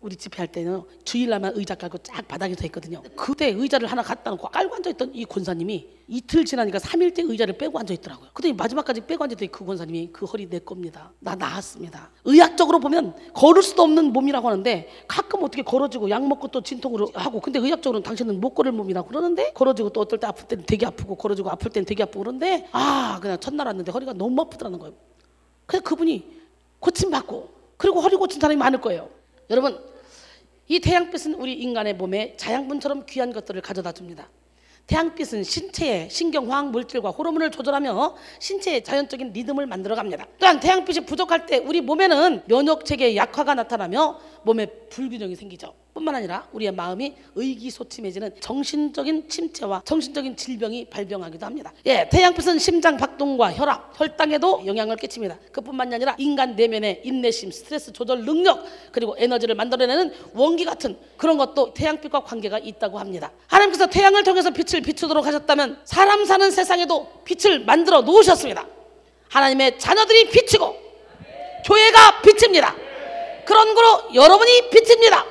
우리 집회할 때는 주일날만 의자 깔고 쫙 바닥에 서 있거든요. 그때 의자를 하나 갖다 놓고 깔고 앉아있던 이 권사님이 이틀 지나니까 3일째 의자를 빼고 앉아있더라고요. 그랬더니 마지막까지 빼고 앉아있던 그 권사님이 그 허리 내 겁니다. 나 나았습니다. 의학적으로 보면 걸을 수도 없는 몸이라고 하는데 가끔 어떻게 걸어지고 약 먹고 또 진통으로 하고, 근데 의학적으로는 당신은 못 걸을 몸이라고 그러는데 걸어지고 또 어떨 때 아플 때는 되게 아프고 걸어지고 아플 때는 되게 아프고 그런데 그냥 첫날 왔는데 허리가 너무 아프더라는 거예요. 그래서 그분이 고침받고 그리고 허리 고친 사람이 많을 거예요. 여러분, 이 태양빛은 우리 인간의 몸에 자양분처럼 귀한 것들을 가져다 줍니다. 태양빛은 신체의 신경, 화학 물질과 호르몬을 조절하며 신체의 자연적인 리듬을 만들어갑니다. 또한 태양빛이 부족할 때 우리 몸에는 면역체계의 약화가 나타나며 몸에 불균형이 생기죠. 뿐만 아니라 우리의 마음이 의기소침해지는 정신적인 침체와 정신적인 질병이 발병하기도 합니다. 태양빛은 심장 박동과 혈압, 혈당에도 영향을 끼칩니다. 그뿐만이 아니라 인간 내면의 인내심, 스트레스 조절 능력, 그리고 에너지를 만들어내는 원기 같은 그런 것도 태양빛과 관계가 있다고 합니다. 하나님께서 태양을 통해서 빛을 비추도록 하셨다면 사람 사는 세상에도 빛을 만들어 놓으셨습니다. 하나님의 자녀들이 비치고 교회가 비칩니다. 그런 거로 여러분이 빛입니다.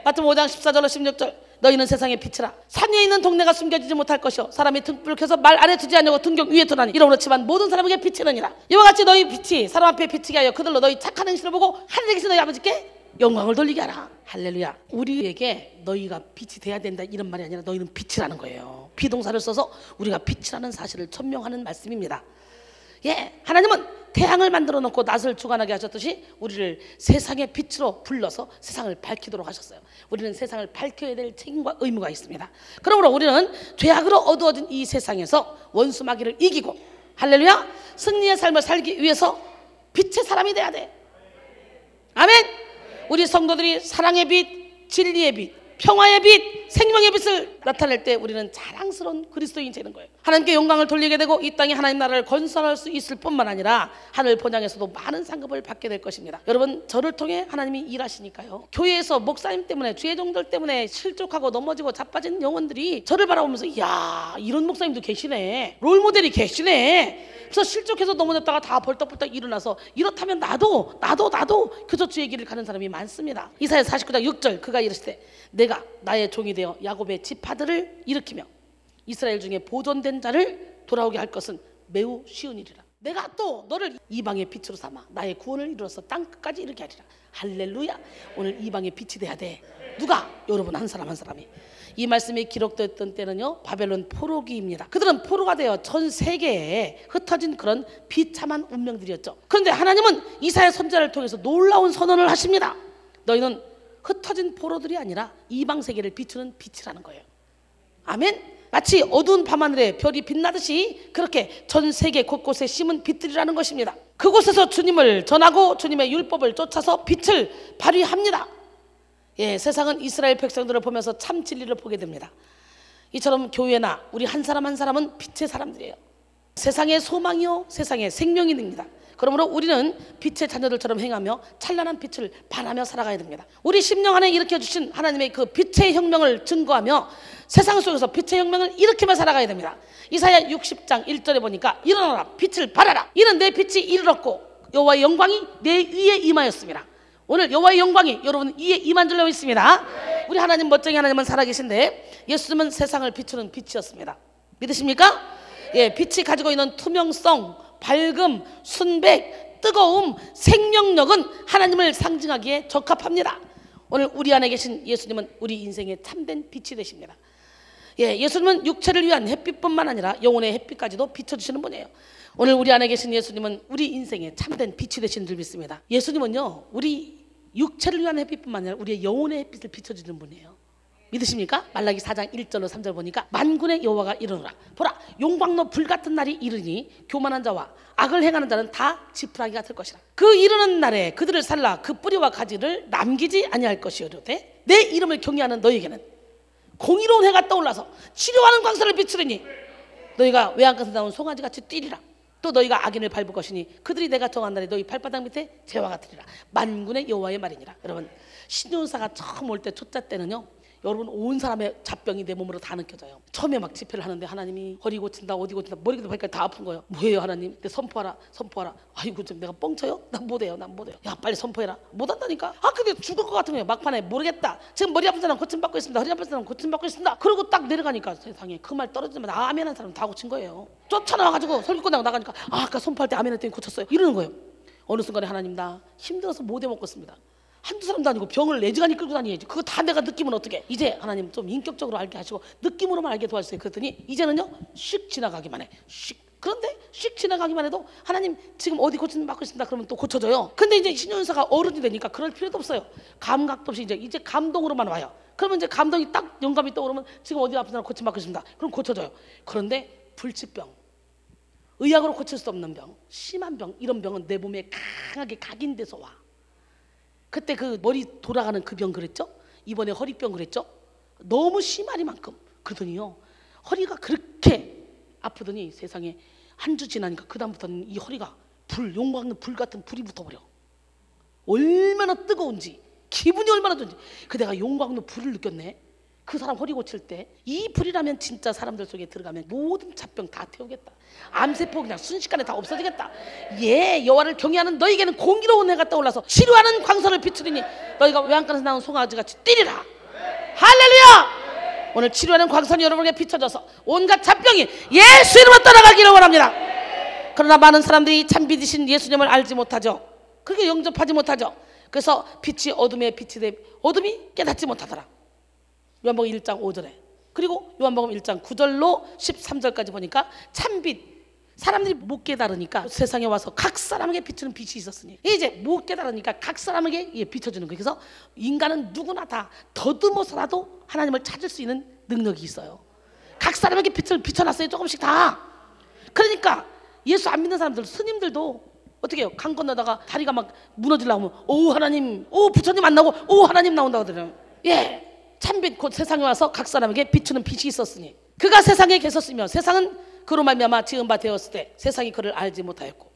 마태복음 5장 14절로 16절 너희는 세상의 빛이라. 산 위에 있는 동네가 숨겨지지 못할 것이요 사람이 등불을 켜서 말 안에 두지 않냐고 등경 위에 두나니 이러므로 그렇지만 모든 사람에게 비치느니라. 이와 같이 너희 빛이 사람 앞에 비치게 하여 그들로 너희 착한 행실을 보고 하늘에 계신 너희 아버지께 영광을 돌리게 하라. 할렐루야. 우리에게 너희가 빛이 돼야 된다 이런 말이 아니라 너희는 빛이라는 거예요. 비동사를 써서 우리가 빛이라는 사실을 천명하는 말씀입니다. 하나님은 태양을 만들어 놓고 낮을 주관하게 하셨듯이 우리를 세상의 빛으로 불러서 세상을 밝히도록 하셨어요. 우리는 세상을 밝혀야 될 책임과 의무가 있습니다. 그러므로 우리는 죄악으로 어두워진 이 세상에서 원수 마귀를 이기고 할렐루야 승리의 삶을 살기 위해서 빛의 사람이 돼야 돼. 아멘. 우리 성도들이 사랑의 빛, 진리의 빛, 평화의 빛, 생명의 빛을 나타낼 때 우리는 자랑스러운 그리스도인이 되는 거예요. 하나님께 영광을 돌리게 되고 이 땅에 하나님 나라를 건설할 수 있을 뿐만 아니라 하늘 본향에서도 많은 상급을 받게 될 것입니다. 여러분 저를 통해 하나님이 일하시니까요. 교회에서 목사님 때문에 주의 종들 때문에 실족하고 넘어지고 자빠진 영혼들이 저를 바라보면서 이야 이런 목사님도 계시네, 롤모델이 계시네. 그래서 실족해서 넘어졌다가 다 벌떡벌떡 일어나서 이렇다면 나도 그저 주의 길을 가는 사람이 많습니다. 이사야 49장 6절 그가 이르시되 내가 나의 종이 되어 야곱의 지파들을 일으키며 이스라엘 중에 보존된 자를 돌아오게 할 것은 매우 쉬운 일이라. 내가 또 너를 이방의 빛으로 삼아 나의 구원을 이루어서 땅끝까지 이르게 하리라. 할렐루야. 오늘 이방의 빛이 돼야 돼. 누가? 여러분 한 사람 한 사람이. 이 말씀이 기록됐던 때는요 바벨론 포로기입니다. 그들은 포로가 되어 전 세계에 흩어진 그런 비참한 운명들이었죠. 그런데 하나님은 이사야 선지자를 통해서 놀라운 선언을 하십니다. 너희는 흩어진 포로들이 아니라 이방 세계를 비추는 빛이라는 거예요. 아멘. 마치 어두운 밤하늘에 별이 빛나듯이 그렇게 전 세계 곳곳에 심은 빛들이라는 것입니다. 그곳에서 주님을 전하고 주님의 율법을 쫓아서 빛을 발휘합니다. 세상은 이스라엘 백성들을 보면서 참 진리를 보게 됩니다. 이처럼 교회나 우리 한 사람 한 사람은 빛의 사람들이에요. 세상의 소망이요 세상의 생명이 됩니다. 그러므로 우리는 빛의 자녀들처럼 행하며 찬란한 빛을 발하며 살아가야 됩니다. 우리 심령 안에 일으켜주신 하나님의 그 빛의 혁명을 증거하며 세상 속에서 빛의 혁명을 일으키며 살아가야 됩니다. 이사야 60장 1절에 보니까 일어나라 빛을 발하라. 이는 내 빛이 이르렀고 여호와의 영광이 내 위에 임하였습니다. 오늘 여호와의 영광이 여러분 위에 임한 줄로 있습니다. 우리 하나님 멋쟁이 하나님은 살아계신데 예수님은 세상을 비추는 빛이었습니다. 믿으십니까? 빛이 가지고 있는 투명성, 밝음, 순백, 뜨거움, 생명력은 하나님을 상징하기에 적합합니다. 오늘 우리 안에 계신 예수님은 우리 인생의 참된 빛이 되십니다. 예수님은 육체를 위한 햇빛뿐만 아니라 영혼의 햇빛까지도 비춰주시는 분이에요. 오늘 우리 안에 계신 예수님은 우리 인생의 참된 빛이 되신 줄 믿습니다. 예수님은요 우리 육체를 위한 햇빛뿐만 아니라 우리의 영혼의 햇빛을 비춰주는 분이에요. 믿으십니까? 말라기 4장 1절로 3절 보니까 만군의 여호와가 이르노라. 보라 용광로 불같은 날이 이르니 교만한 자와 악을 행하는 자는 다 지푸라기 같을 것이라. 그 이르는 날에 그들을 살라 그 뿌리와 가지를 남기지 아니할 것이오되 내 이름을 경외하는 너희에게는 공의로운 해가 떠올라서 치료하는 광선을 비추리니 너희가 외양간에서 나온 송아지같이 뛰리라. 또 너희가 악인을 밟을 것이니 그들이 내가 정한 날에 너희 발바닥 밑에 재와 같으리라. 만군의 여호와의 말이니라. 여러분 신윤사가 처음 올 때 초짜 때는요 여러분 온 사람의 잡병이 내 몸으로 다 느껴져요. 처음에 막 집회를 하는데 하나님이 허리 고친다 어디 고친다 머리도 발까지 다 아픈 거예요. 뭐예요 하나님? 내 선포하라. 아이고 좀 내가 뻥쳐요? 난 못해요. 야 빨리 선포해라. 못한다니까. 근데 죽을 것 같은 거예요. 막판에 모르겠다. 지금 머리 아픈 사람 고침받고 있습니다. 허리 아픈 사람 고침받고 있습니다. 그러고 딱 내려가니까 세상에 그 말 떨어지자마자 아멘한 사람 다 고친 거예요. 쫓아나와가지고 설교권하고 나가니까 아까 선포할 때 아멘 했더니 고쳤어요. 이러는 거예요. 어느 순간에 하나님 나 힘들어서 못 해먹겠습니다. 한두 사람도 아니고 병을 4시간이 끌고 다니야지. 그거 다 내가 느끼면 어떡해. 이제 하나님 좀 인격적으로 알게 하시고 느낌으로만 알게 도와주세요. 그랬더니 이제는요 씩 지나가기만 해. 씩. 그런데 씩 지나가기만 해도 하나님 지금 어디 고치는 받고 있습니다. 그러면 또 고쳐져요. 근데 이제 신윤사가 어른이 되니까 그럴 필요도 없어요. 감각도 없이 이제 감동으로만 와요. 그러면 이제 감동이 딱 영감이 떠오르면 지금 어디 아픈 사람 고침 받고 있습니다. 그럼 고쳐져요. 그런데 불치병, 의학으로 고칠 수 없는 병, 심한 병, 이런 병은 내 몸에 강하게 각인돼서 와. 그때 그 머리 돌아가는 그 병 그랬죠? 이번에 허리병 그랬죠? 너무 심하리만큼. 그러더니요, 허리가 그렇게 아프더니 세상에 한 주 지나니까 그 다음부터는 이 허리가 용광로 불 같은 불이 붙어버려. 얼마나 뜨거운지, 기분이 얼마나 좋은지. 그 내가 용광로 불을 느꼈네. 그 사람 허리 고칠 때 이 불이라면 진짜 사람들 속에 들어가면 모든 잡병 다 태우겠다. 암세포 그냥 순식간에 다 없어지겠다. 예, 여호와를 경외하는 너에게는 공의로운 해가 떠올라서 치료하는 광선을 비추리니 너희가 외양간에서 나온 송아지같이 뛰리라. 할렐루야. 오늘 치료하는 광선이 여러분에게 비춰져서 온갖 잡병이 예수 이름으로 떠나가기를 원합니다. 그러나 많은 사람들이 참빛이신 예수님을 알지 못하죠. 그렇게 영접하지 못하죠. 그래서 빛이 어둠에 빛이 돼 어둠이 깨닫지 못하더라. 요한복음 1장 5절에, 그리고 요한복음 1장 9절로 13절까지 보니까 참빛, 사람들이 못 깨달으니까 세상에 와서 각 사람에게 비추는 빛이 있었으니 이제 못 깨달으니까 각 사람에게 비춰주는 거예요. 그래서 인간은 누구나 다 더듬어서라도 하나님을 찾을 수 있는 능력이 있어요. 각 사람에게 빛을 비춰놨어요. 조금씩 다. 그러니까 예수 안 믿는 사람들, 스님들도 어떻게 해요? 강 건너다가 다리가 막 무너지려고 하면 오 하나님, 오 부처님 안 나오고 오 하나님 나온다고 하더라고요. 예, 참빛 곧 세상에 와서 각 사람에게 비추는 빛이 있었으니 그가 세상에 계셨으며 세상은 그로 말미암아 지은 바 되었을 때 세상이 그를 알지 못하였고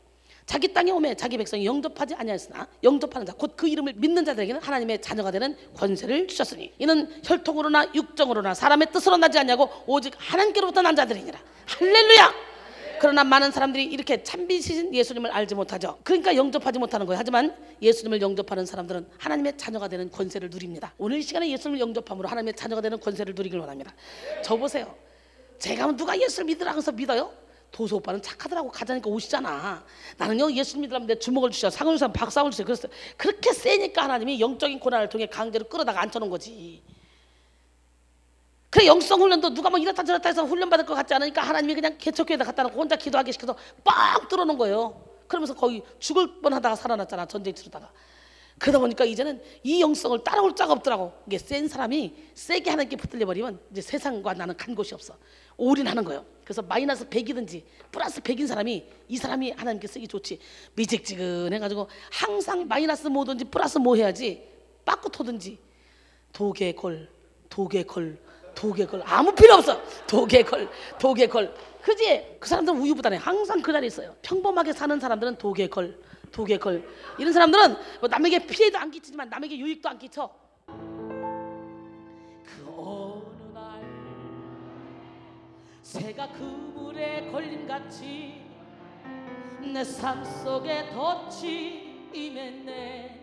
자기 땅에 오매 자기 백성이 영접하지 아니하였으나 영접하는 자 곧 그 이름을 믿는 자들에게는 하나님의 자녀가 되는 권세를 주셨으니 이는 혈통으로나 육정으로나 사람의 뜻으로 나지 않냐고 오직 하나님께로부터 난 자들이니라. 할렐루야. 그러나 많은 사람들이 이렇게 참빛이신 예수님을 알지 못하죠. 그러니까 영접하지 못하는 거예요. 하지만 예수님을 영접하는 사람들은 하나님의 자녀가 되는 권세를 누립니다. 오늘 이 시간에 예수님을 영접함으로 하나님의 자녀가 되는 권세를 누리길 원합니다. 저 보세요. 제가 누가 예수를 믿으라고 해서 믿어요? 도수 오빠는 착하더라고. 가자니까 오시잖아. 나는요 예수 믿으라면 내 주먹을 주셔, 상을 주셔, 박상을 주세요. 그래서 그렇게 세니까 하나님이 영적인 고난을 통해 강제로 끌어다가 앉혀놓은 거지. 그래, 영성 훈련도 누가 뭐 이렇다 저렇다 해서 훈련 받을 것 같지 않으니까 하나님이 그냥 개척교회에다 갖다 놓고 혼자 기도하게 시켜서 뻥 뚫어놓은 거예요. 그러면서 거의 죽을 뻔하다가 살아났잖아, 전쟁 치르다가. 그러다 보니까 이제는 이 영성을 따라올 자가 없더라고. 이게 센 사람이 세게 하나님께 붙들려 버리면 이제 세상과 나는 간 곳이 없어. 올인하는 거예요. 그래서 마이너스 100이든지 플러스 100인 사람이 이 사람이 하나님께 쓰기 좋지. 미직지근해가지고 항상 마이너스 뭐든지 플러스 뭐 해야지. 빠꾸 토든지 도개걸 아무 필요 없어. 도개걸 그지? 그 사람들은 우유부단해. 항상 그 자리에 있어요. 평범하게 사는 사람들은 도개걸 이런 사람들은 뭐 남에게 피해도 안 끼치지만 남에게 유익도 안 끼쳐. 그 어느 날 새가 그물에 걸림같이 내 삶 속에 덫이 임했네.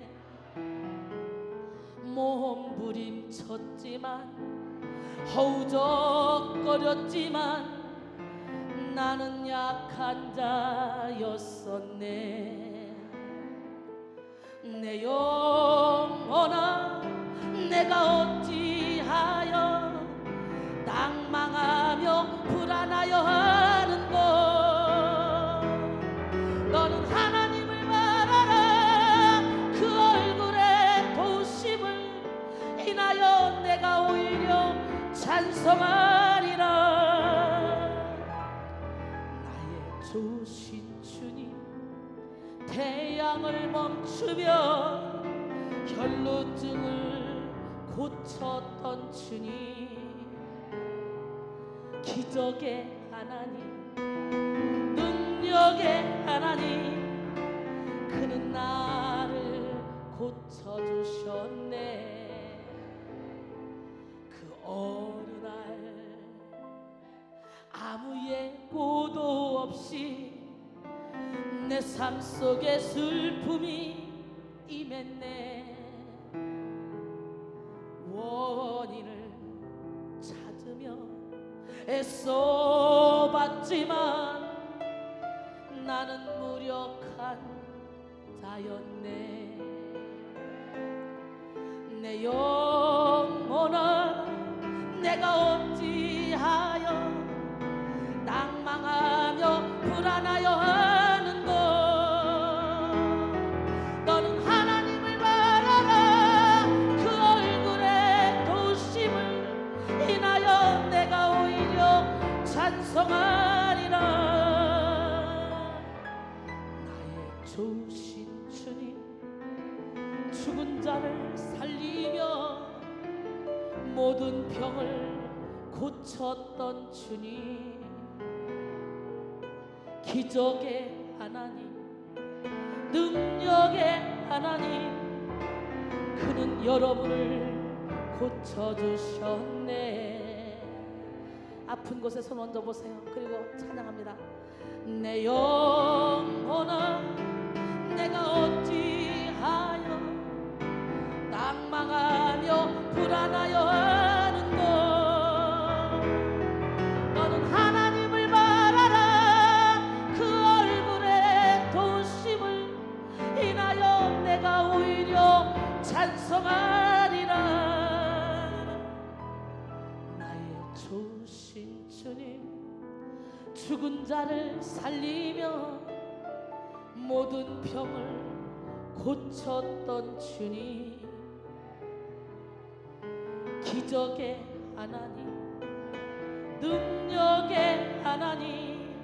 몸부림쳤지만 허우적거렸지만 나는 약한 자였었네. 내 영혼아 내가 어찌하여 낭망하며 불안하여 하는고. 너는 하나님을 바라라. 그 얼굴에 도심을 인하여 내가 오히려 찬송하리라. 나의 조신 주님, 태양을 멈추며 혈루증을 고쳤던 주님, 기적의 하나님, 능력의 하나님, 그는 나를 고쳐주셨네. 그 어느 날 아무 예고도 없이 내 삶 속에 슬픔이 임했네. 원인을 찾으며 애써봤지만 나는 무력한 자였네. 내 영혼아 내가 어찌하여 낭망하며 불안하여 하는고. 너는 하나님을 바라라. 그 얼굴에 도심을 인하여 내가 오히려 찬송하리라. 나의 좋으신 주님, 죽은 자를 살리며 모든 병을 고쳤던 주님, 기적의 하나님, 능력의 하나님, 그는 여러분을 고쳐주셨네. 아픈 곳에 손 얹어보세요. 그리고 찬양합니다. 내 영혼아, 내가 어찌하여 낭망하며 불안하여 하는고. 너는 하나님을 바라라. 그 얼굴의 도심을 인하여 내가 오히려 찬송하리라. 나의 주신 주님, 죽은 자를 살리며 모든 병을 고쳤던 주님, 기적의 하나님, 능력의 하나님,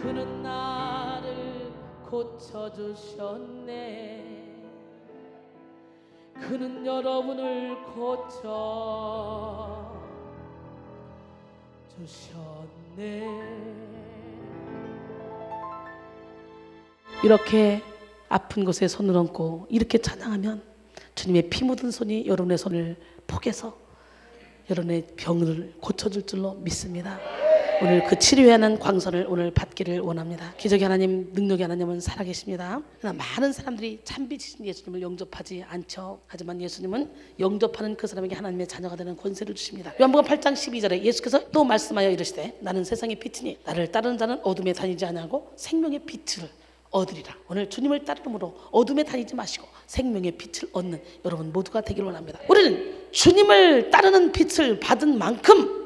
그는 나를 고쳐주셨네. 그는 여러분을 고쳐주셨네. 이렇게 아픈 곳에 손을 얹고 이렇게 찬양하면 주님의 피 묻은 손이 여러분의 손을 포개서 여러분의 병을 고쳐줄 줄로 믿습니다. 오늘 그 치료하는 광선을 오늘 받기를 원합니다. 기적의 하나님, 능력의 하나님은 살아계십니다. 그러나 많은 사람들이 참빛이신 예수님을 영접하지 않죠. 하지만 예수님은 영접하는 그 사람에게 하나님의 자녀가 되는 권세를 주십니다. 요한복음 8장 12절에 예수께서 또 말씀하여 이르시되 나는 세상의 빛이니 나를 따르는 자는 어둠에 다니지 아니하고 생명의 빛을 얻으리라. 오늘 주님을 따르므로 어둠에 다니지 마시고 생명의 빛을 얻는 여러분 모두가 되기를 원합니다. 우리는 주님을 따르는 빛을 받은 만큼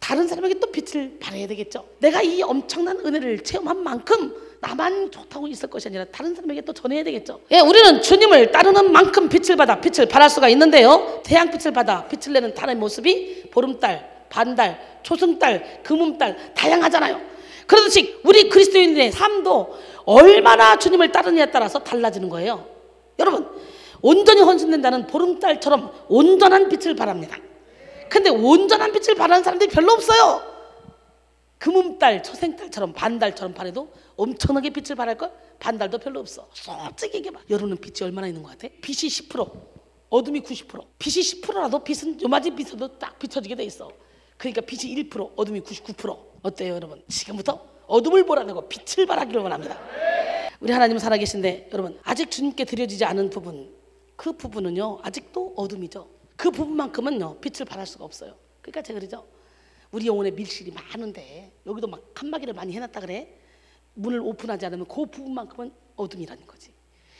다른 사람에게 또 빛을 발해야 되겠죠. 내가 이 엄청난 은혜를 체험한 만큼 나만 좋다고 있을 것이 아니라 다른 사람에게 또 전해야 되겠죠. 예, 우리는 주님을 따르는 만큼 빛을 받아 빛을 발할 수가 있는데요, 태양빛을 받아 빛을 내는 달의 모습이 보름달, 반달, 초승달, 금음달 다양하잖아요. 그렇듯이 우리 그리스도인의 삶도 얼마나 주님을 따르느냐에 따라서 달라지는 거예요. 여러분, 온전히 헌신된 자는 보름달처럼 온전한 빛을 발합니다. 근데 온전한 빛을 발하는 사람들이 별로 없어요. 금음달, 초생달처럼 반달처럼 발해도 엄청나게 빛을 발할걸? 반달도 별로 없어. 솔직히 얘기해봐. 여러분은 빛이 얼마나 있는 것 같아? 빛이 10%, 어둠이 90%. 빛이 10%라도 빛은 요마지 빛에도 딱 비춰지게 돼 있어. 그러니까 빛이 1%, 어둠이 99%. 어때요 여러분? 지금부터 어둠을 몰아내고 빛을 발하기를 원합니다. 우리 하나님 살아계신데 여러분, 아직 주님께 드려지지 않은 부분, 그 부분은요 아직도 어둠이죠. 그 부분만큼은요 빛을 발할 수가 없어요. 그러니까 제가 그러죠, 우리 영혼에 밀실이 많은데 여기도 막 칸막이를 많이 해놨다 그래. 문을 오픈하지 않으면 그 부분만큼은 어둠이라는 거지.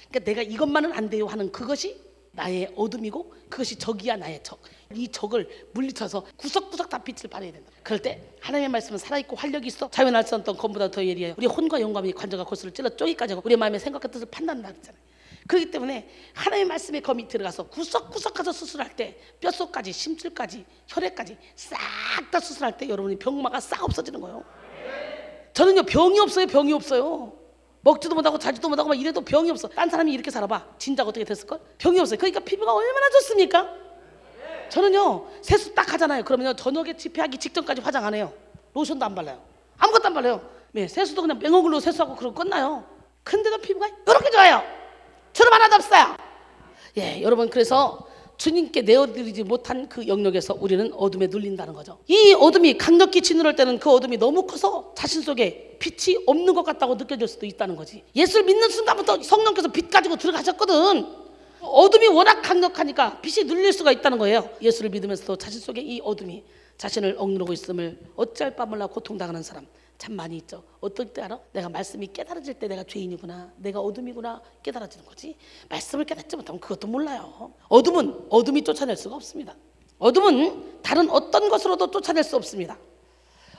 그러니까 내가 이것만은 안 돼요 하는 그것이 나의 어둠이고, 그것이 적이야, 나의 적. 이 적을 물리쳐서 구석구석 다 빛을 발해야 된다. 그럴 때 하나님의 말씀은 살아있고 활력이 있어 자유날 수 없던 검보다 더 예리해요. 우리 혼과 영감이 관절과 골수를 찔러 쪼기까지 하고 우리의 마음의 생각과 뜻을 판단한다 그랬잖아요. 그렇기 때문에 하나님의 말씀의 검이 들어가서 구석구석 가서 수술할 때 뼛속까지, 심줄까지, 혈액까지 싹 다 수술할 때 여러분이 병마가 싹 없어지는 거예요. 저는요 병이 없어요. 병이 없어요. 먹지도 못하고 자지도 못하고 막 이래도 병이 없어. 딴 사람이 이렇게 살아봐. 진작 어떻게 됐을걸? 병이 없어요. 그러니까 피부가 얼마나 좋습니까? 저는요 세수 딱 하잖아요. 그러면요 저녁에 집회하기 직전까지 화장 안 해요. 로션도 안 발라요. 아무것도 안 발라요. 네, 세수도 그냥 맹얼굴로 세수하고 그러고 끝나요. 근데도 피부가 이렇게 좋아요. 주름 하나도 없어요. 예, 여러분, 그래서 주님께 내어드리지 못한 그 영역에서 우리는 어둠에 눌린다는 거죠. 이 어둠이 강력히 짓누를 때는 그 어둠이 너무 커서 자신 속에 빛이 없는 것 같다고 느껴질 수도 있다는 거지. 예수를 믿는 순간부터 성령께서 빛 가지고 들어가셨거든. 어둠이 워낙 강력하니까 빛이 눌릴 수가 있다는 거예요. 예수를 믿으면서도 자신 속에 이 어둠이 자신을 억누르고 있음을 어찌할 바 몰라 고통당하는 사람 참 많이 있죠. 어떨 때 알아? 내가 말씀이 깨달아질 때 내가 죄인이구나, 내가 어둠이구나 깨달아지는 거지. 말씀을 깨닫지 못하면 그것도 몰라요. 어둠은 어둠이 쫓아낼 수가 없습니다. 어둠은 다른 어떤 것으로도 쫓아낼 수 없습니다.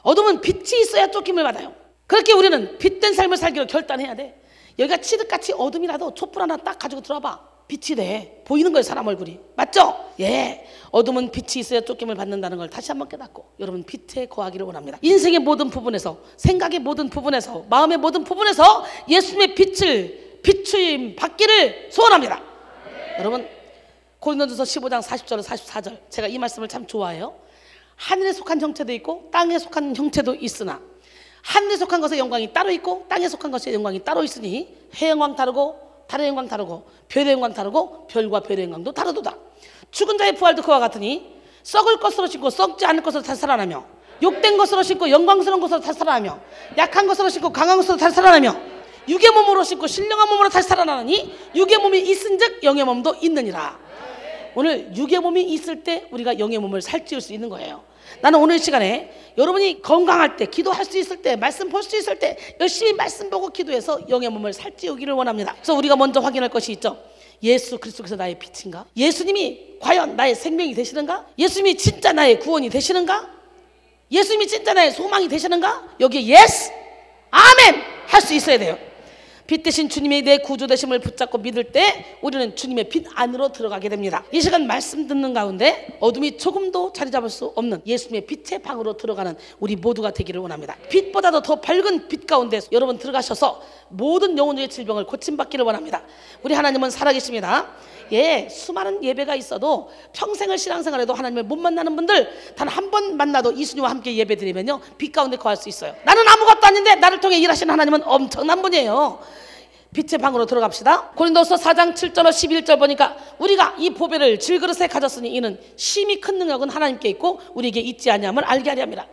어둠은 빛이 있어야 쫓김을 받아요. 그렇게 우리는 빛된 삶을 살기로 결단해야 돼. 여기가 칠흑같이 어둠이라도 촛불 하나 딱 가지고 들어와봐. 빛이 돼. 보이는 거예요, 사람 얼굴이. 맞죠? 예. 어둠은 빛이 있어야 쫓김을 받는다는 걸 다시 한번 깨닫고 여러분 빛에 거하기를 원합니다. 인생의 모든 부분에서, 생각의 모든 부분에서, 마음의 모든 부분에서 예수님의 빛을 비추임 받기를 소원합니다. 여러분, 고린도전서 15장 40절 44절, 제가 이 말씀을 참 좋아해요. 하늘에 속한 형체도 있고 땅에 속한 형체도 있으나 하늘에 속한 것의 영광이 따로 있고 땅에 속한 것의 영광이 따로 있으니 해 영광 다르고 달의 영광 다르고 별의 영광 다르고 별과 별의 영광도 다르도다. 죽은 자의 부활도 그와 같으니 썩을 것으로 신고 썩지 않을 것으로 다시 살아나며 욕된 것으로 신고 영광스러운 것으로 다시 살아나며 약한 것으로 신고 강한 것으로 다시 살아나며 육의 몸으로 신고 신령한 몸으로 다시 살아나니 육의 몸이 있은즉 영의 몸도 있느니라. 오늘 육의 몸이 있을 때 우리가 영의 몸을 살찌울 수 있는 거예요. 나는 오늘 시간에 여러분이 건강할 때, 기도할 수 있을 때, 말씀 볼 수 있을 때 열심히 말씀 보고 기도해서 영의 몸을 살찌우기를 원합니다. 그래서 우리가 먼저 확인할 것이 있죠. 예수 그리스도께서 나의 빛인가? 예수님이 과연 나의 생명이 되시는가? 예수님이 진짜 나의 구원이 되시는가? 예수님이 진짜 나의 소망이 되시는가? 여기에 예스, 아멘 할 수 있어야 돼요. 빛 대신 주님의 내 구주 되심을 붙잡고 믿을 때 우리는 주님의 빛 안으로 들어가게 됩니다. 이 시간 말씀 듣는 가운데 어둠이 조금도 자리 잡을 수 없는 예수님의 빛의 방으로 들어가는 우리 모두가 되기를 원합니다. 빛보다도 더 밝은 빛 가운데 여러분 들어가셔서 모든 영혼의 질병을 고침받기를 원합니다. 우리 하나님은 살아계십니다. 예, 수많은 예배가 있어도 평생을 신앙생활해도 하나님을 못 만나는 분들 단 한 번 만나도 이수님과 함께 예배드리면요 빛 가운데 거할 수 있어요. 나는 아무것도 아닌데 나를 통해 일하시는 하나님은 엄청난 분이에요. 빛의 방으로 들어갑시다. 고린도서 4장 7절 11절 보니까 우리가 이 보배를 질그릇에 가졌으니 이는 심히 큰 능력은 하나님께 있고 우리에게 있지 아니함을 알게 하려 함이라.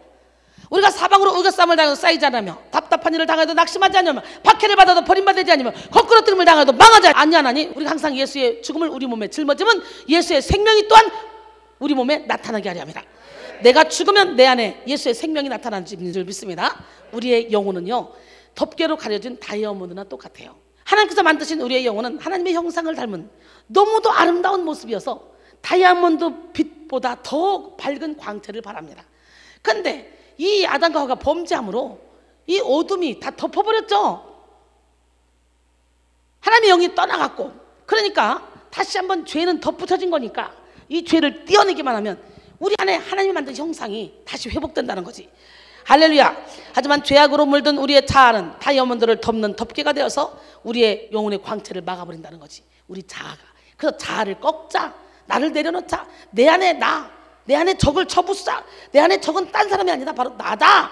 우리가 사방으로 의결싸움을 당해도 쌓이지 않으며 답답한 일을 당해도 낙심하지 않으며 박해를 받아도 버림받지 않으며 거꾸러뜨림을 당해도 망하지 아니하나니 우리가 항상 예수의 죽음을 우리 몸에 짊어지면 예수의 생명이 또한 우리 몸에 나타나게 하려 함이라. 내가 죽으면 내 안에 예수의 생명이 나타나는 줄 믿습니다. 우리의 영혼은요 덮개로 가려진 다이아몬드나 똑같아요. 하나님께서 만드신 우리의 영혼은 하나님의 형상을 닮은 너무도 아름다운 모습이어서 다이아몬드 빛보다 더 밝은 광채를 발합니다. 그런데 이 아담과 하와가 범죄함으로 이 어둠이 다 덮어버렸죠. 하나님의 영이 떠나갔고, 그러니까 다시 한번 죄는 덧붙여진 거니까 이 죄를 떼어내기만 하면 우리 안에 하나님이 만든 형상이 다시 회복된다는 거지. 할렐루야. 하지만 죄악으로 물든 우리의 자아는 다이아몬드를 덮는 덮개가 되어서 우리의 영혼의 광채를 막아버린다는 거지. 우리 자아가. 그래서 자아를 꺾자. 나를 내려놓자. 내 안에 내 안에 적을 쳐부수자. 내 안에 적은 딴 사람이 아니다. 바로 나다.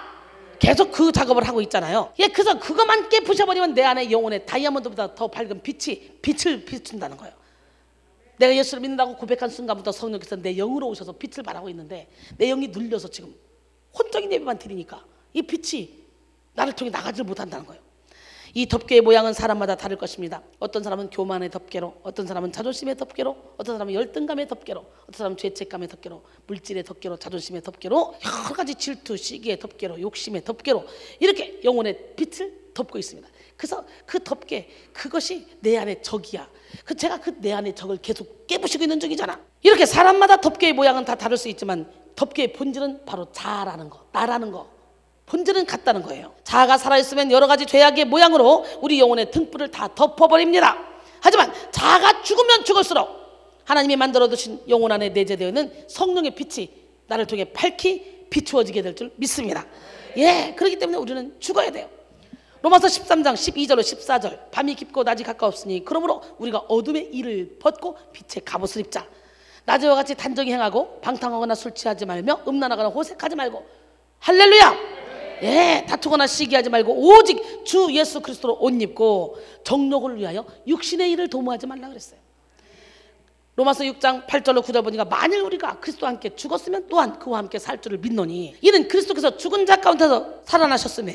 계속 그 작업을 하고 있잖아요. 예, 그래서 그것만 깨부셔버리면 내 안에 영혼의 다이아몬드보다 더 밝은 빛을 비춘다는 거예요. 내가 예수를 믿는다고 고백한 순간부터 성령께서 내 영으로 오셔서 빛을 발하고 있는데 내 영이 눌려서 지금 혼적인 예배만 드리니까 이 빛이 나를 통해 나가지 못한다는 거예요. 이 덮개의 모양은 사람마다 다를 것입니다. 어떤 사람은 교만의 덮개로, 어떤 사람은 자존심의 덮개로, 어떤 사람은 열등감의 덮개로, 어떤 사람은 죄책감의 덮개로, 물질의 덮개로, 자존심의 덮개로, 여러 가지 질투, 시기의 덮개로, 욕심의 덮개로 이렇게 영혼의 빛을 덮고 있습니다. 그래서 그 덮개, 그것이 내 안의 적이야. 제가 그 내 안의 적을 계속 깨부시고 있는 중이잖아. 이렇게 사람마다 덮개의 모양은 다 다를 수 있지만 덮개의 본질은 바로 자아라는 거, 나라는 거. 본질은 같다는 거예요. 자아가 살아있으면 여러 가지 죄악의 모양으로 우리 영혼의 등불을 다 덮어버립니다. 하지만 자아가 죽으면 죽을수록 하나님이 만들어두신 영혼 안에 내재되어 있는 성령의 빛이 나를 통해 밝히 비추어지게 될 줄 믿습니다. 예, 그렇기 때문에 우리는 죽어야 돼요. 로마서 13장 12절로 14절 밤이 깊고 낮이 가까웠으니 그러므로 우리가 어둠의 일을 벗고 빛의 갑옷을 입자. 낮에와 같이 단정히 행하고 방탕하거나 술 취하지 말며 음란하거나 호색하지 말고 할렐루야. 예, 다투거나 시기하지 말고 오직 주 예수 그리스도로 옷 입고 정욕을 위하여 육신의 일을 도모하지 말라 그랬어요. 로마서 6장 8절로 9절 보니까 만일 우리가 그리스도와 함께 죽었으면 또한 그와 함께 살 줄을 믿노니 이는 그리스도께서 죽은 자 가운데서 살아나셨으며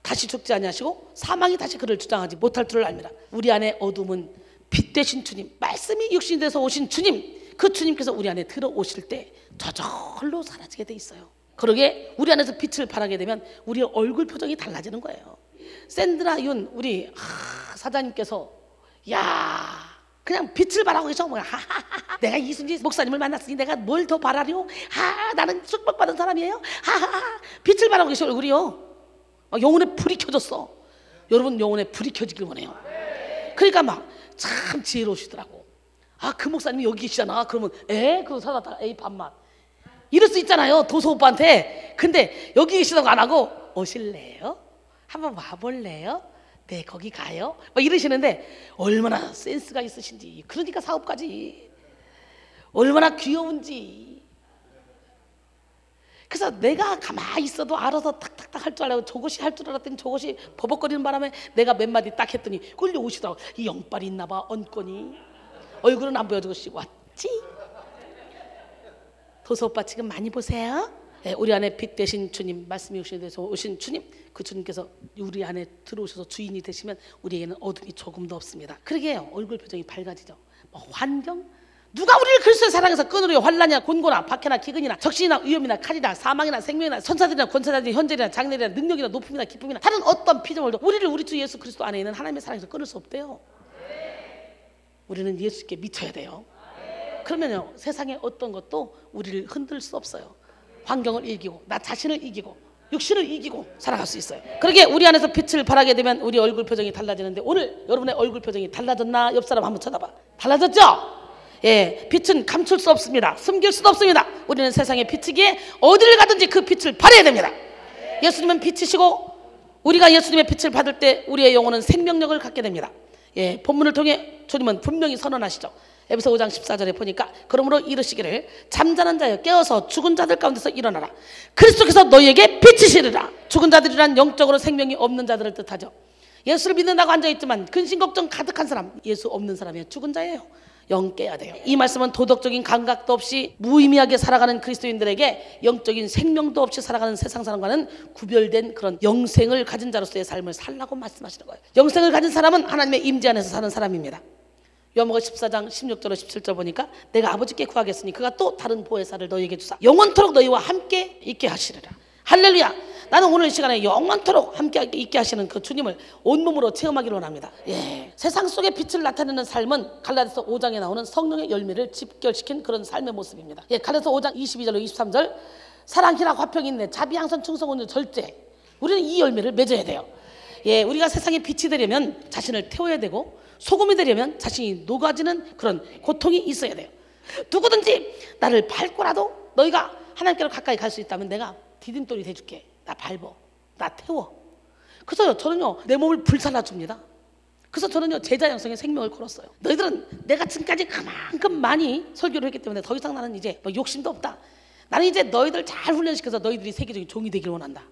다시 죽지 아니하시고 사망이 다시 그를 주장하지 못할 줄을 압니다. 우리 안에 어둠은 빛 되신 주님, 말씀이 육신이 돼서 오신 주님, 그 주님께서 우리 안에 들어오실 때 저절로 사라지게 돼 있어요. 그러게 우리 안에서 빛을 발하게 되면 우리의 얼굴 표정이 달라지는 거예요. 샌드라 윤 우리 사장님께서 야 그냥 빛을 발하고 계셔. 뭐야 내가 이순지 목사님을 만났으니 내가 뭘 더 바라려? 나는 축복받은 사람이에요. 빛을 발하고 계셔. 얼굴이요 영혼에 불이 켜졌어. 여러분 영혼에 불이 켜지길 원해요. 그러니까 막 참 지혜로우시더라고. 그 목사님이 여기 계시잖아. 그러면 그거 사다 에이 반만 이럴 수 있잖아요, 도서 오빠한테. 근데 여기 계시다고 안 하고 오실래요? 한번 와볼래요? 네, 거기 가요? 막 이러시는데 얼마나 센스가 있으신지. 그러니까 사업가지. 얼마나 귀여운지. 그래서 내가 가만히 있어도 알아서 탁탁탁 할 줄 알고 저것이 할 줄 알았더니 저것이 버벅거리는 바람에 내가 몇 마디 딱 했더니 끌려오시더라고. 이 영빨이 있나 봐. 언권이 얼굴은 안 보여주고 씨 왔지. 도서 오빠 지금 많이 보세요. 네, 우리 안에 빛 되신 주님, 말씀이 오신 주님, 그 주님께서 우리 안에 들어오셔서 주인이 되시면 우리에게는 어둠이 조금도 없습니다. 그러게요. 얼굴 표정이 밝아지죠. 뭐 환경? 누가 우리를 그리스도의 사랑에서 끊으려 환난이나 곤고나 박해나 기근이나 적신이나 위험이나 칼이나 사망이나 생명이나 선사들이나 권사들이나 현재이나 장래이나 능력이나 높음이나 기쁨이나 다른 어떤 피조물도 우리를 우리 주 예수 그리스도 안에 있는 하나님의 사랑에서 끊을 수 없대요. 우리는 예수께 미쳐야 돼요. 그러면요, 세상의 어떤 것도 우리를 흔들 수 없어요. 환경을 이기고 나 자신을 이기고 육신을 이기고 살아갈 수 있어요. 그러게 우리 안에서 빛을 발하게 되면 우리 얼굴 표정이 달라지는데, 오늘 여러분의 얼굴 표정이 달라졌나? 옆 사람 한번 쳐다봐. 달라졌죠? 예, 빛은 감출 수 없습니다. 숨길 수도 없습니다. 우리는 세상의 빛이기에 어디를 가든지 그 빛을 발해야 됩니다. 예수님은 빛이시고 우리가 예수님의 빛을 받을 때 우리의 영혼은 생명력을 갖게 됩니다. 예, 본문을 통해 주님은 분명히 선언하시죠. 에베소 5장 14절에 보니까 그러므로 이르시기를 잠자는 자여 깨어서 죽은 자들 가운데서 일어나라. 그리스도께서 너희에게 빛이시리라. 죽은 자들이란 영적으로 생명이 없는 자들을 뜻하죠. 예수를 믿는다고 앉아있지만 근심 걱정 가득한 사람, 예수 없는 사람이에요. 죽은 자예요. 영 깨야 돼요. 이 말씀은 도덕적인 감각도 없이 무의미하게 살아가는 그리스도인들에게 영적인 생명도 없이 살아가는 세상 사람과는 구별된 그런 영생을 가진 자로서의 삶을 살라고 말씀하시는 거예요. 영생을 가진 사람은 하나님의 임재 안에서 사는 사람입니다. 요한복음 14장 16절로 17절 보니까 내가 아버지께 구하겠으니 그가 또 다른 보혜사를 너희에게 주사 영원토록 너희와 함께 있게 하시리라. 할렐루야. 나는 오늘 이 시간에 영원토록 함께 있게 하시는 그 주님을 온몸으로 체험하기를 원합니다. 예. 세상 속에 빛을 나타내는 삶은 갈라디아서 5장에 나오는 성령의 열매를 집결시킨 그런 삶의 모습입니다. 예, 갈라디아서 5장 22절로 23절 사랑, 희락, 화평, 인내, 자비, 양선, 충성, 온유, 절제. 우리는 이 열매를 맺어야 돼요. 예, 우리가 세상에 빛이 되려면 자신을 태워야 되고 소금이 되려면 자신이 녹아지는 그런 고통이 있어야 돼요. 누구든지 나를 밟고라도 너희가 하나님께로 가까이 갈 수 있다면 내가 디딤돌이 돼줄게. 나 밟어. 나 태워. 그래서 저는요, 내 몸을 불살라줍니다. 그래서 저는요, 제자 양성의 생명을 걸었어요. 너희들은 내가 지금까지 그만큼 많이 설교를 했기 때문에 더 이상 나는 이제 뭐 욕심도 없다. 나는 이제 너희들 잘 훈련시켜서 너희들이 세계적인 종이 되길 원한다.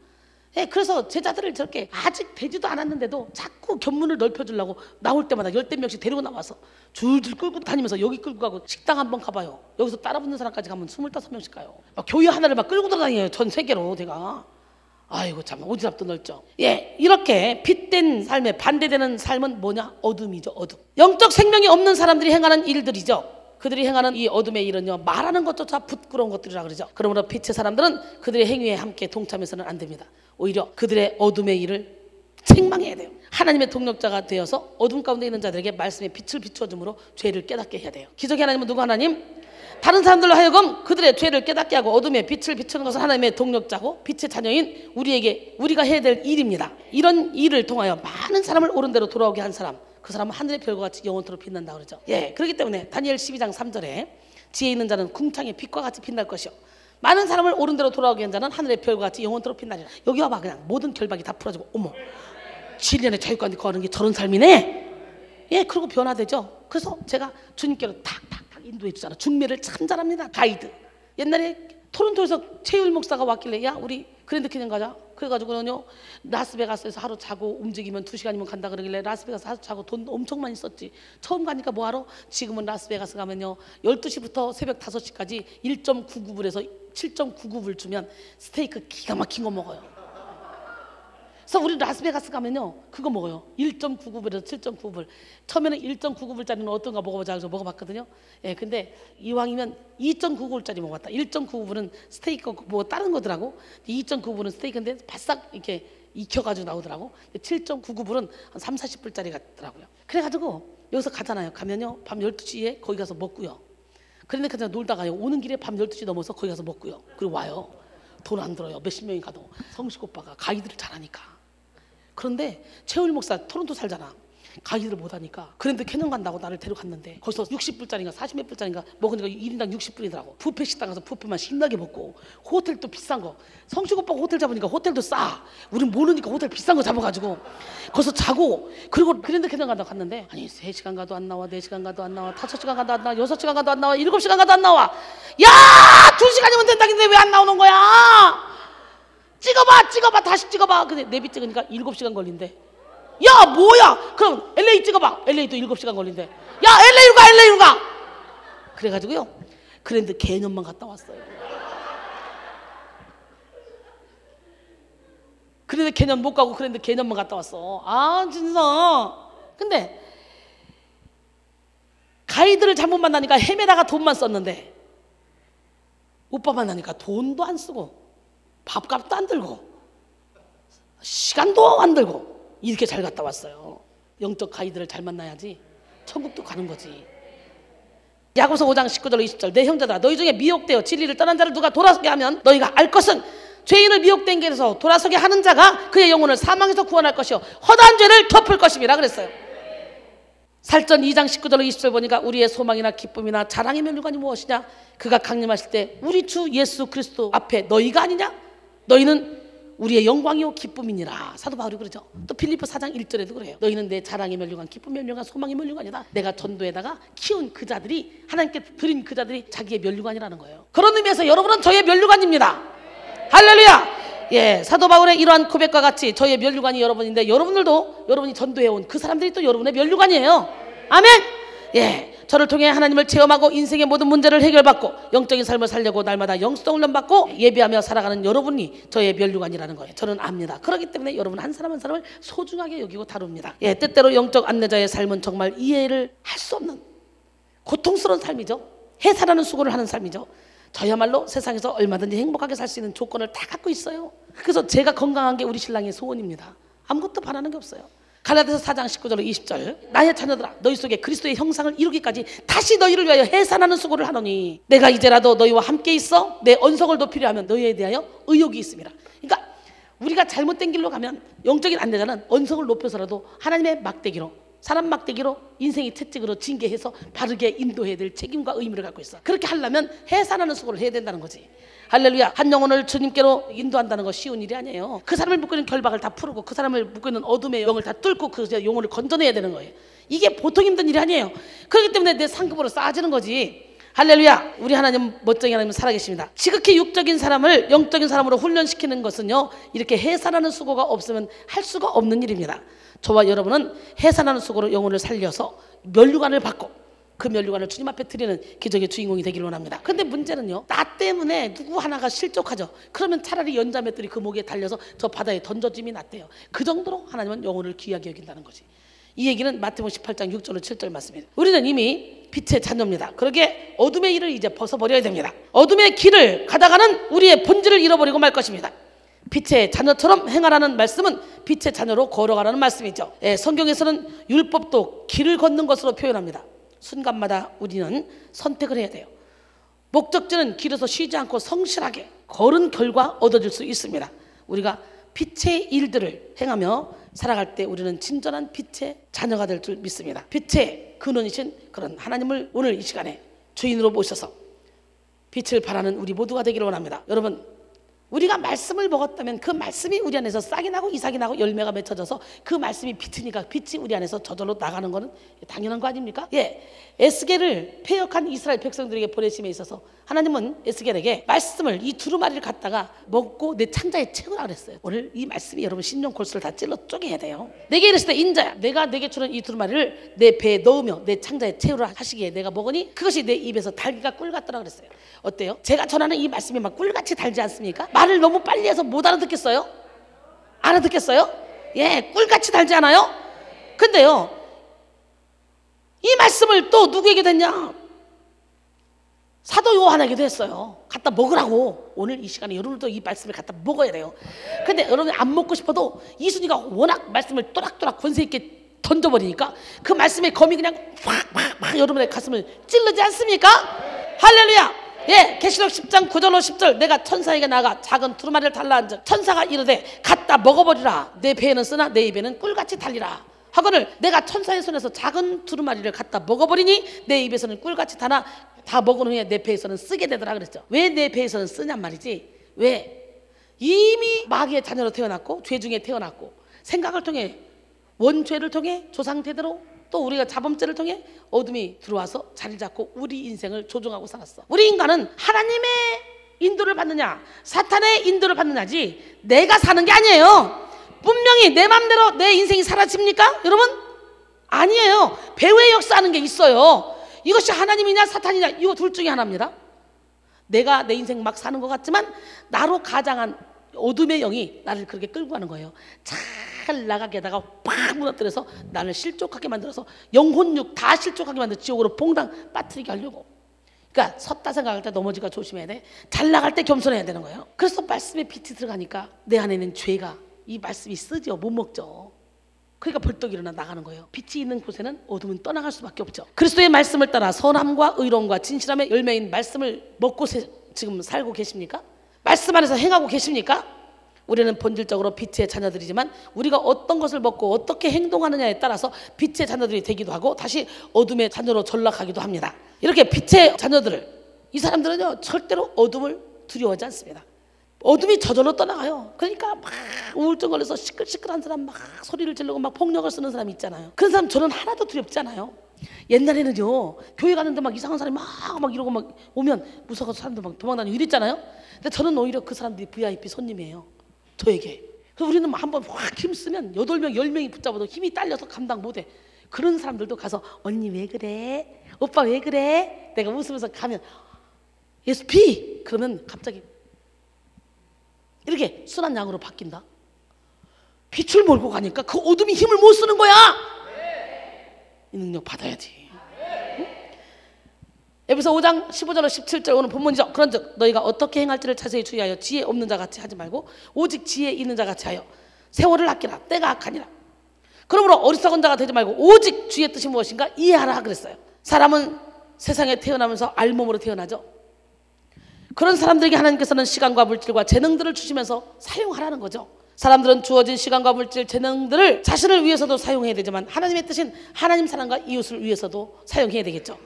예, 그래서 제자들을 저렇게 아직 되지도 않았는데도 자꾸 견문을 넓혀주려고 나올 때마다 10대 명씩 데리고 나와서 줄줄 끌고 다니면서 여기 끌고 가고 식당 한번 가봐요. 여기서 따라붙는 사람까지 가면 25명씩 가요. 막 교회 하나를 막 끌고 돌아다녀요. 전 세계로 내가. 아이고 참 오지랖도 넓죠. 예, 이렇게 빛된 삶에 반대되는 삶은 뭐냐? 어둠이죠. 어둠. 영적 생명이 없는 사람들이 행하는 일들이죠. 그들이 행하는 이 어둠의 일은요, 말하는 것조차 부끄러운 것들이라 그러죠. 그러므로 빛의 사람들은 그들의 행위에 함께 동참해서는 안 됩니다. 오히려 그들의 어둠의 일을 책망해야 돼요. 하나님의 동력자가 되어서 어둠 가운데 있는 자들에게 말씀의 빛을 비추어줌으로 죄를 깨닫게 해야 돼요. 기적의 하나님은 누구 하나님? 다른 사람들로 하여금 그들의 죄를 깨닫게 하고 어둠에 빛을 비추는 것은 하나님의 동력자고 빛의 자녀인 우리가 해야 될 일입니다. 이런 일을 통하여 많은 사람을 옳은 대로 돌아오게 한 사람, 그 사람은 하늘의 별과 같이 영원토록 빛난다 그러죠. 예, 그렇기 때문에 다니엘 12장 3절에 지혜 있는 자는 궁창의 빛과 같이 빛날 것이요 많은 사람을 옳은 대로 돌아오게 한 자는 하늘의 별과 같이 영원토록 빛나리라. 여기 와봐. 그냥 모든 결박이 다 풀어지고 어머 7년의 자유가운데 거하는 게 저런 삶이네. 예, 그리고 변화되죠. 그래서 제가 주님께로 탁탁탁 인도해 주잖아. 중매를 참 잘합니다. 가이드. 옛날에 토론토에서 최율 목사가 왔길래 야 우리 그랜드 캐년 가자. 그래가지고는요 라스베가스에서 하루 자고 움직이면 2시간이면 간다 그러길래 라스베가스 하루 자고 돈 엄청 많이 썼지. 처음 가니까 뭐하러? 지금은 라스베가스 가면요 12시부터 새벽 5시까지 1.99불에서 7.99불 주면 스테이크 기가 막힌 거 먹어요. 그래서 우리 라스베가스 가면요 그거 먹어요. 1.99불에서 7.99불. 처음에는 1.99불짜리는 어떤가 먹어보자 해서 먹어봤거든요. 예, 근데 이왕이면 2.99불짜리 먹어봤다. 1.99불은 스테이크 뭐 다른 거더라고. 2.99불은 스테이크인데 바싹 이렇게 익혀가지고 나오더라고. 7.99불은 한 3, 40불짜리 같더라고요. 그래가지고 여기서 가잖아요. 가면요 밤 12시에 거기 가서 먹고요. 그런데 그냥 놀다가요 오는 길에 밤 12시 넘어서 거기 가서 먹고요. 그리고 와요. 돈 안 들어요. 몇십 명이 가도. 성식 오빠가 가이드를 잘하니까. 그런데 최울 목사 토론토 살잖아. 가기를 못하니까 그랜드 캐년 간다고 나를 데려갔는데 거기서 60불짜리인가 40몇 불짜리인가 먹으니까 1인당 60불이더라고. 뷔페 식당 가서 뷔페만 신나게 먹고 호텔도 비싼 거. 성식 오빠가 호텔 잡으니까 호텔도 싸. 우린 모르니까 호텔 비싼 거 잡아가지고 거기서 자고 그리고 그랜드 캐년 간다고 갔는데 아니 3시간 가도 안 나와 4시간 가도 안 나와 5시간 가도 안 나와 6시간 가도 안 나와 7시간 가도 안 나와. 야 2시간이면 된다는데 왜 안 나오는 거야? 찍어봐 다시 찍어봐. 근데 내비 찍으니까 7시간 걸린대. 야 뭐야 그럼 LA 찍어봐. LA도 7시간 걸린대. 야 LA로 가 그래가지고요 그랜드 개념만 갔다 왔어요. 그랜드 개념 못 가고 그랜드 개념만 갔다 왔어. 아 진짜. 근데 가이드를 잘못 만나니까 헤매다가 돈만 썼는데 오빠 만나니까 돈도 안 쓰고 밥값도 안 들고 시간도 안 들고 이렇게 잘 갔다 왔어요. 영적 가이드를 잘 만나야지 천국도 가는 거지. 야고보서 5장 19절 20절 내 형제들아 너희 중에 미혹되어 진리를 떠난 자를 누가 돌아서게 하면 너희가 알 것은 죄인을 미혹된 길에서 돌아서게 하는 자가 그의 영혼을 사망에서 구원할 것이요 허다한 죄를 덮을 것임이라 그랬어요. 살전 2장 19절 20절 보니까 우리의 소망이나 기쁨이나 자랑의 면류관이 무엇이냐? 그가 강림하실 때 우리 주 예수 그리스도 앞에 너희가 아니냐? 너희는 우리의 영광이요 기쁨이니라. 사도 바울이 그러죠. 또 빌립보 4장 1절에도 그래요. 너희는 내 자랑의 면류관 기쁨의 면류관 소망의 면류관이다. 내가 전도에다가 키운 그 자들이 하나님께 드린 그 자들이 자기의 면류관이라는 거예요. 그런 의미에서 여러분은 저의 면류관입니다. 할렐루야. 예, 사도 바울의 이러한 고백과 같이 저의 면류관이 여러분인데 여러분들도 여러분이 전도해온 그 사람들이 또 여러분의 면류관이에요. 아멘. 예, 저를 통해 하나님을 체험하고 인생의 모든 문제를 해결받고 영적인 삶을 살려고 날마다 영성 훈련받고 예비하며 살아가는 여러분이 저의 면류관이라는 거예요. 저는 압니다. 그렇기 때문에 여러분 한 사람 한 사람을 소중하게 여기고 다룹니다. 예, 때때로 영적 안내자의 삶은 정말 이해를 할 수 없는 고통스러운 삶이죠. 해산하는 수고를 하는 삶이죠. 저야말로 세상에서 얼마든지 행복하게 살 수 있는 조건을 다 갖고 있어요. 그래서 제가 건강한 게 우리 신랑의 소원입니다. 아무것도 바라는 게 없어요. 갈라디아서 4장 19절 20절 나의 자녀들아 너희 속에 그리스도의 형상을 이루기까지 다시 너희를 위하여 해산하는 수고를 하노니 내가 이제라도 너희와 함께 있어 내 언성을 높이려 하면 너희에 대하여 의욕이 있음이라. 그러니까 우리가 잘못된 길로 가면 영적인 안내자는 언성을 높여서라도 하나님의 막대기로 사람 막대기로 인생의 채찍으로 징계해서 바르게 인도해야 될 책임과 의무를 갖고 있어. 그렇게 하려면 해산하는 수고를 해야 된다는 거지. 할렐루야. 한 영혼을 주님께로 인도한다는 거 쉬운 일이 아니에요. 그 사람을 묶고 있는 결박을 다 풀고 그 사람을 묶고 있는 어둠의 영을 다 뚫고 그 영혼을 건져내야 되는 거예요. 이게 보통 힘든 일이 아니에요. 그렇기 때문에 내 상급으로 쌓아지는 거지. 할렐루야. 우리 하나님 멋쟁이 하나님 살아계십니다. 지극히 육적인 사람을 영적인 사람으로 훈련시키는 것은요 이렇게 해산하는 수고가 없으면 할 수가 없는 일입니다. 저와 여러분은 해산하는 수고로 영혼을 살려서 면류관을 받고 그 면류관을 주님 앞에 드리는 기적의 주인공이 되기를 원합니다. 그런데 문제는요 나 때문에 누구 하나가 실족하죠. 그러면 차라리 연자맷들이 그 목에 달려서 저 바다에 던져짐이 낫대요. 그 정도로 하나님은 영혼을 귀하게 여긴다는 거지. 이 얘기는 마태복음 18장 6절로 7절 말씀입니다. 우리는 이미 빛의 자녀입니다. 그러기에 어둠의 일을 이제 벗어버려야 됩니다. 어둠의 길을 가다가는 우리의 본질을 잃어버리고 말 것입니다. 빛의 자녀처럼 행하라는 말씀은 빛의 자녀로 걸어가라는 말씀이죠. 예, 성경에서는 율법도 길을 걷는 것으로 표현합니다. 순간마다 우리는 선택을 해야 돼요. 목적지는 길에서 쉬지 않고 성실하게 걸은 결과 얻어질 수 있습니다. 우리가 빛의 일들을 행하며 살아갈 때 우리는 진정한 빛의 자녀가 될 줄 믿습니다. 빛의 근원이신 그런 하나님을 오늘 이 시간에 주인으로 모셔서 빛을 발하는 우리 모두가 되기를 원합니다. 여러분 우리가 말씀을 먹었다면 그 말씀이 우리 안에서 싹이 나고 이삭이 나고 열매가 맺혀져서 그 말씀이 빛이니까 빛이 우리 안에서 저절로 나가는 거는 당연한 거 아닙니까? 예, 에스겔을 패역한 이스라엘 백성들에게 보내심에 있어서 하나님은 에스겔에게 말씀을 이 두루마리를 갖다가 먹고 내 창자에 채우라 그랬어요. 오늘 이 말씀이 여러분 심령 골수를 다 찔러 쪼개야 돼요. 내게 이르시되 인자야 내가 내게 주는 이 두루마리를 내 배에 넣으며 내 창자에 채우라 하시기에 내가 먹으니 그것이 내 입에서 달기가 꿀 같더라 그랬어요. 어때요? 제가 전하는 이 말씀이 막 꿀같이 달지 않습니까? 말을 너무 빨리 해서 못 알아듣겠어요? 알아듣겠어요? 예, 꿀같이 달지 않아요? 근데요 이 말씀을 또 누구에게 됐냐? 사도 요한에게도 했어요. 갖다 먹으라고. 오늘 이 시간에 여러분도 이 말씀을 갖다 먹어야 돼요. 근데 여러분이 안 먹고 싶어도 이순이가 워낙 말씀을 또락또락 권세 있게 던져버리니까 그 말씀의 검이 그냥 확 여러분의 가슴을 찔르지 않습니까? 할렐루야. 예, 계시록 10장 9절로 10절 내가 천사에게 나가 작은 두루마리를 달라앉아 천사가 이르되 갖다 먹어버리라. 내 배에는 쓰나 내 입에는 꿀같이 달리라 하거늘 내가 천사의 손에서 작은 두루마리를 갖다 먹어버리니 내 입에서는 꿀같이 다 먹은 후에 내 배에서는 쓰게 되더라 그랬죠. 왜 내 배에서는 쓰냔 말이지. 왜? 이미 마귀의 자녀로 태어났고 죄 중에 태어났고 생각을 통해 원죄를 통해 조상 대대로 또 우리가 자범죄를 통해 어둠이 들어와서 자리 잡고 우리 인생을 조종하고 살았어. 우리 인간은 하나님의 인도를 받느냐 사탄의 인도를 받느냐지 내가 사는 게 아니에요. 분명히 내 맘대로 내 인생이 사라집니까? 여러분? 아니에요. 배후의 역사하는 게 있어요. 이것이 하나님이냐 사탄이냐 이 둘 중에 하나입니다. 내가 내 인생 막 사는 것 같지만 나로 가장한 어둠의 영이 나를 그렇게 끌고 가는 거예요. 잘 나가게 하다가 팍 무너뜨려서 나를 실족하게 만들어서 영혼육 다 실족하게 만들어 지옥으로 봉당 빠뜨리게 하려고. 그러니까 섰다 생각할 때 넘어질까 조심해야 돼. 잘 나갈 때 겸손해야 되는 거예요. 그래서 말씀에 빛이 들어가니까 내 안에는 죄가 이 말씀이 쓰죠. 못 먹죠. 그러니까 벌떡 일어나 나가는 거예요. 빛이 있는 곳에는 어둠은 떠나갈 수밖에 없죠. 그리스도의 말씀을 따라 선함과 의로움과 진실함의 열매인 말씀을 먹고 지금 살고 계십니까? 말씀 안에서 행하고 계십니까? 우리는 본질적으로 빛의 자녀들이지만 우리가 어떤 것을 먹고 어떻게 행동하느냐에 따라서 빛의 자녀들이 되기도 하고 다시 어둠의 자녀로 전락하기도 합니다. 이렇게 빛의 자녀들을 이 사람들은요 절대로 어둠을 두려워하지 않습니다. 어둠이 저절로 떠나가요. 그러니까 막 우울증 걸려서 시끌시끌한 사람 막 소리를 지르고 막 폭력을 쓰는 사람이 있잖아요. 그런 사람 저는 하나도 두렵지 않아요. 옛날에는요 교회 가는데 막 이상한 사람이 막 이러고 막 오면 무서워서 사람들 막 도망다니고 이랬잖아요. 근데 저는 오히려 그 사람들이 VIP 손님이에요. 저에게. 그래서 우리는 한번 확 힘쓰면 8명 10명이 붙잡아도 힘이 딸려서 감당 못해. 그런 사람들도 가서 언니 왜 그래? 오빠 왜 그래? 내가 웃으면서 가면 예수피 그러면 갑자기 이렇게 순한 양으로 바뀐다. 빛을 몰고 가니까 그 어둠이 힘을 못 쓰는 거야. 이 능력 받아야지. 응? 에베소 5장 15절로 17절 오늘 본문이죠. 그런즉 너희가 어떻게 행할지를 자세히 주의하여 지혜 없는 자 같이 하지 말고 오직 지혜 있는 자 같이 하여 세월을 아끼라. 때가 악하니라. 그러므로 어리석은 자가 되지 말고 오직 주의 뜻이 무엇인가 이해하라 그랬어요. 사람은 세상에 태어나면서 알몸으로 태어나죠. 그런 사람들에게 하나님께서는 시간과 물질과 재능들을 주시면서 사용하라는 거죠. 사람들은 주어진 시간과 물질, 재능들을 자신을 위해서도 사용해야 되지만 하나님의 뜻인 하나님 사랑과 이웃을 위해서도 사용해야 되겠죠.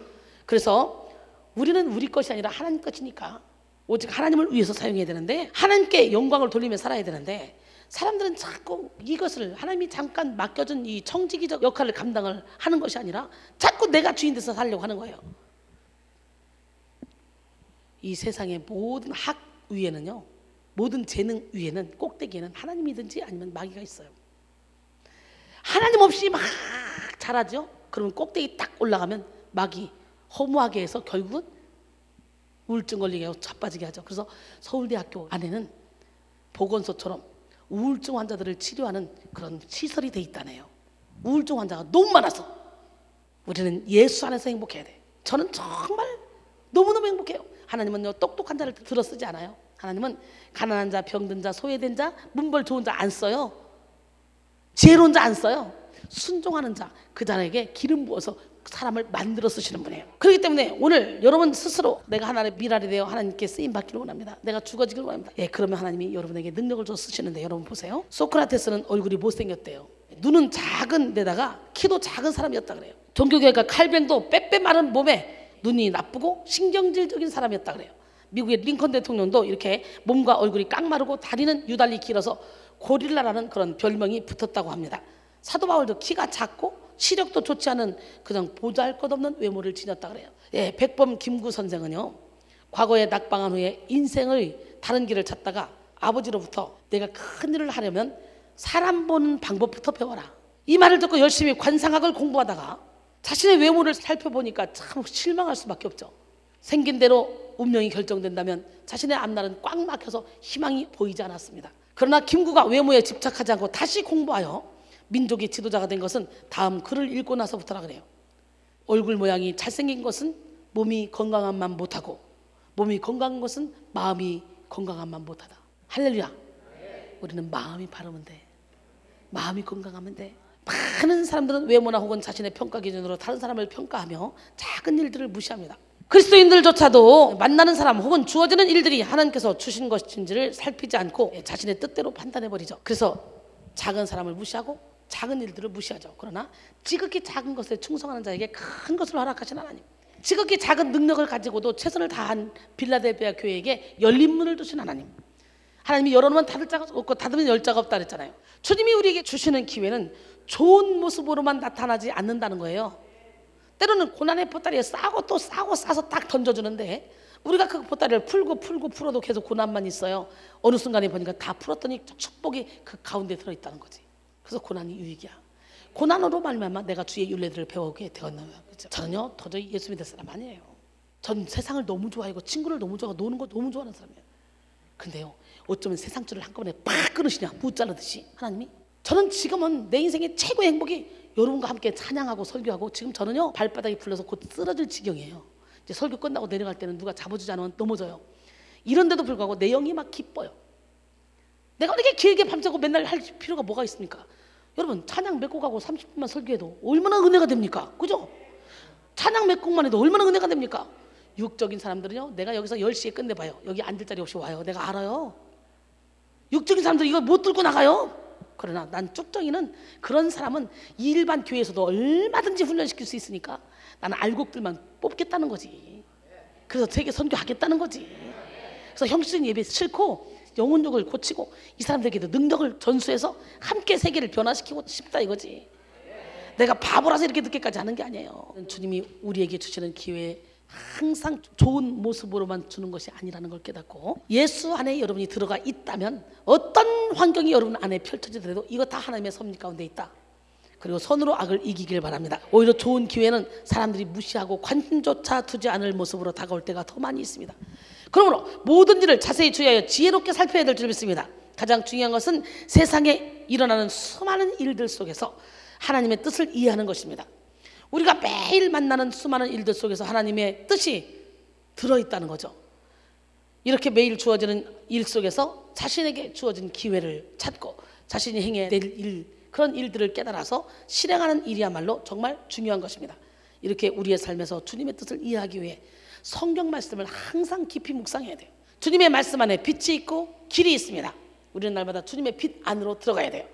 그래서 우리는 우리 것이 아니라 하나님 것이니까 오직 하나님을 위해서 사용해야 되는데 하나님께 영광을 돌리며 살아야 되는데 사람들은 자꾸 이것을 하나님이 잠깐 맡겨준 이 청지기적 역할을 감당을 하는 것이 아니라 자꾸 내가 주인 돼서 살려고 하는 거예요. 이 세상의 모든 학 위에는요 모든 재능 위에는 꼭대기에는 하나님이든지 아니면 마귀가 있어요. 하나님 없이 막 잘하죠. 그러면 꼭대기 딱 올라가면 마귀 허무하게 해서 결국은 우울증 걸리게 하고 자빠지게 하죠. 그래서 서울대학교 안에는 보건소처럼 우울증 환자들을 치료하는 그런 시설이 돼 있다네요. 우울증 환자가 너무 많아서 우리는 예수 안에서 행복해야 돼. 저는 정말 너무너무 행복해요. 하나님은요 똑똑한 자를 들어 쓰지 않아요. 하나님은 가난한 자, 병든 자, 소외된 자, 문벌 좋은 자 안 써요. 지혜로운 자 안 써요. 순종하는 자, 그 자에게 기름 부어서 사람을 만들어 쓰시는 분이에요. 그렇기 때문에 오늘 여러분 스스로 내가 하나님의 미랄이 되어 하나님께 쓰임 받기를 원합니다. 내가 죽어지기를 원합니다. 예, 그러면 하나님이 여러분에게 능력을 줘 쓰시는데 여러분 보세요. 소크라테스는 얼굴이 못생겼대요. 눈은 작은 데다가 키도 작은 사람이었다 그래요. 종교교회가 칼뱅도 빼빼 마른 몸에 눈이 나쁘고 신경질적인 사람이었다 그래요. 미국의 링컨 대통령도 이렇게 몸과 얼굴이 깡마르고 다리는 유달리 길어서 고릴라라는 그런 별명이 붙었다고 합니다. 사도 바울도 키가 작고 시력도 좋지 않은 그냥 보잘것없는 외모를 지녔다 그래요. 예, 백범 김구 선생은요 과거에 낙방한 후에 인생의 다른 길을 찾다가 아버지로부터 내가 큰 일을 하려면 사람 보는 방법부터 배워라. 이 말을 듣고 열심히 관상학을 공부하다가 자신의 외모를 살펴보니까 참 실망할 수밖에 없죠. 생긴 대로 운명이 결정된다면 자신의 앞날은 꽉 막혀서 희망이 보이지 않았습니다. 그러나 김구가 외모에 집착하지 않고 다시 공부하여 민족의 지도자가 된 것은 다음 글을 읽고 나서부터라 그래요. 얼굴 모양이 잘생긴 것은 몸이 건강함만 못하고 몸이 건강한 것은 마음이 건강함만 못하다. 할렐루야. 우리는 마음이 바르면 돼. 마음이 건강하면 돼. 많은 사람들은 외모나 혹은 자신의 평가 기준으로 다른 사람을 평가하며 작은 일들을 무시합니다. 그리스도인들조차도 만나는 사람 혹은 주어지는 일들이 하나님께서 주신 것인지를 살피지 않고 자신의 뜻대로 판단해버리죠. 그래서 작은 사람을 무시하고 작은 일들을 무시하죠. 그러나 지극히 작은 것에 충성하는 자에게 큰 것을 허락하신 하나님, 지극히 작은 능력을 가지고도 최선을 다한 빌라델비아 교회에게 열린 문을 두신 하나님, 하나님이 열어놓으면 닫을 자가 없고 닫으면 열 자가 없다 그랬잖아요. 주님이 우리에게 주시는 기회는 좋은 모습으로만 나타나지 않는다는 거예요. 때로는 고난의 보따리에 싸고 또 싸고 싸서 딱 던져주는데 우리가 그 보따리를 풀고 풀어도 계속 고난만 있어요. 어느 순간에 보니까 다 풀었더니 축복이 그 가운데 들어있다는 거지. 그래서 고난이 유익이야. 고난으로 말미암아 내가 주의 율례들을 배우게 되었나요? 그렇죠? 저는요 도저히 예수 믿을 사람 아니에요. 전 세상을 너무 좋아하고 친구를 너무 좋아하고 노는 거 너무 좋아하는 사람이에요. 근데요 어쩌면 세상 줄을 한꺼번에 팍 끊으시냐 못 자르듯이 하나님이. 저는 지금은 내 인생의 최고의 행복이 여러분과 함께 찬양하고 설교하고, 지금 저는요 발바닥이 풀려서 곧 쓰러질 지경이에요. 이제 설교 끝나고 내려갈 때는 누가 잡아주지 않으면 넘어져요. 이런데도 불구하고 내 영이 막 기뻐요. 내가 이렇게 길게 밤새고 맨날 할 필요가 뭐가 있습니까? 여러분 찬양 몇 곡 하고 30분만 설교해도 얼마나 은혜가 됩니까? 그죠? 찬양 몇 곡만 해도 얼마나 은혜가 됩니까? 육적인 사람들은요 내가 여기서 10시에 끝내봐요. 여기 앉을 자리 없이 와요. 내가 알아요. 육적인 사람들 이거 못 들고 나가요. 그러나 난 쭉정이는, 그런 사람은 일반 교회에서도 얼마든지 훈련시킬 수 있으니까 나는 알곡들만 뽑겠다는 거지. 그래서 세계 선교하겠다는 거지. 그래서 형식적인 예배 싫고 영혼력을 고치고 이 사람들에게도 능력을 전수해서 함께 세계를 변화시키고 싶다 이거지. 내가 바보라서 이렇게 늦게까지 하는 게 아니에요. 주님이 우리에게 주시는 기회에 항상 좋은 모습으로만 주는 것이 아니라는 걸 깨닫고, 예수 안에 여러분이 들어가 있다면 어떤 환경이 여러분 안에 펼쳐지더라도 이거 다 하나님의 섭리 가운데 있다. 그리고 선으로 악을 이기길 바랍니다. 오히려 좋은 기회는 사람들이 무시하고 관심조차 두지 않을 모습으로 다가올 때가 더 많이 있습니다. 그러므로 모든 일을 자세히 주의하여 지혜롭게 살펴야 될 줄 믿습니다. 가장 중요한 것은 세상에 일어나는 수많은 일들 속에서 하나님의 뜻을 이해하는 것입니다. 우리가 매일 만나는 수많은 일들 속에서 하나님의 뜻이 들어있다는 거죠. 이렇게 매일 주어지는 일 속에서 자신에게 주어진 기회를 찾고 자신이 행해야 될 일, 그런 일들을 깨달아서 실행하는 일이야말로 정말 중요한 것입니다. 이렇게 우리의 삶에서 주님의 뜻을 이해하기 위해 성경 말씀을 항상 깊이 묵상해야 돼요. 주님의 말씀 안에 빛이 있고 길이 있습니다. 우리는 날마다 주님의 빛 안으로 들어가야 돼요.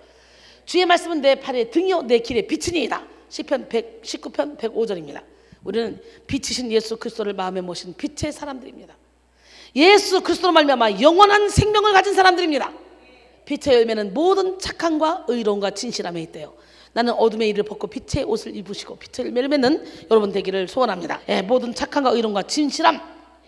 주의 말씀은 내 발의 등이요 내 길의 빛이니이다. 시편 119편 105절입니다. 우리는 빛이신 예수 그리스도를 마음에 모신 빛의 사람들입니다. 예수 그리스도로 말미암아 영원한 생명을 가진 사람들입니다. 빛의 열매는 모든 착함과 의로움과 진실함에 있대요. 나는 어둠의 일을 벗고 빛의 옷을 입으시고 빛의 열매를 맺는 여러분 되기를 소원합니다. 모든 착함과 의로움과 진실함,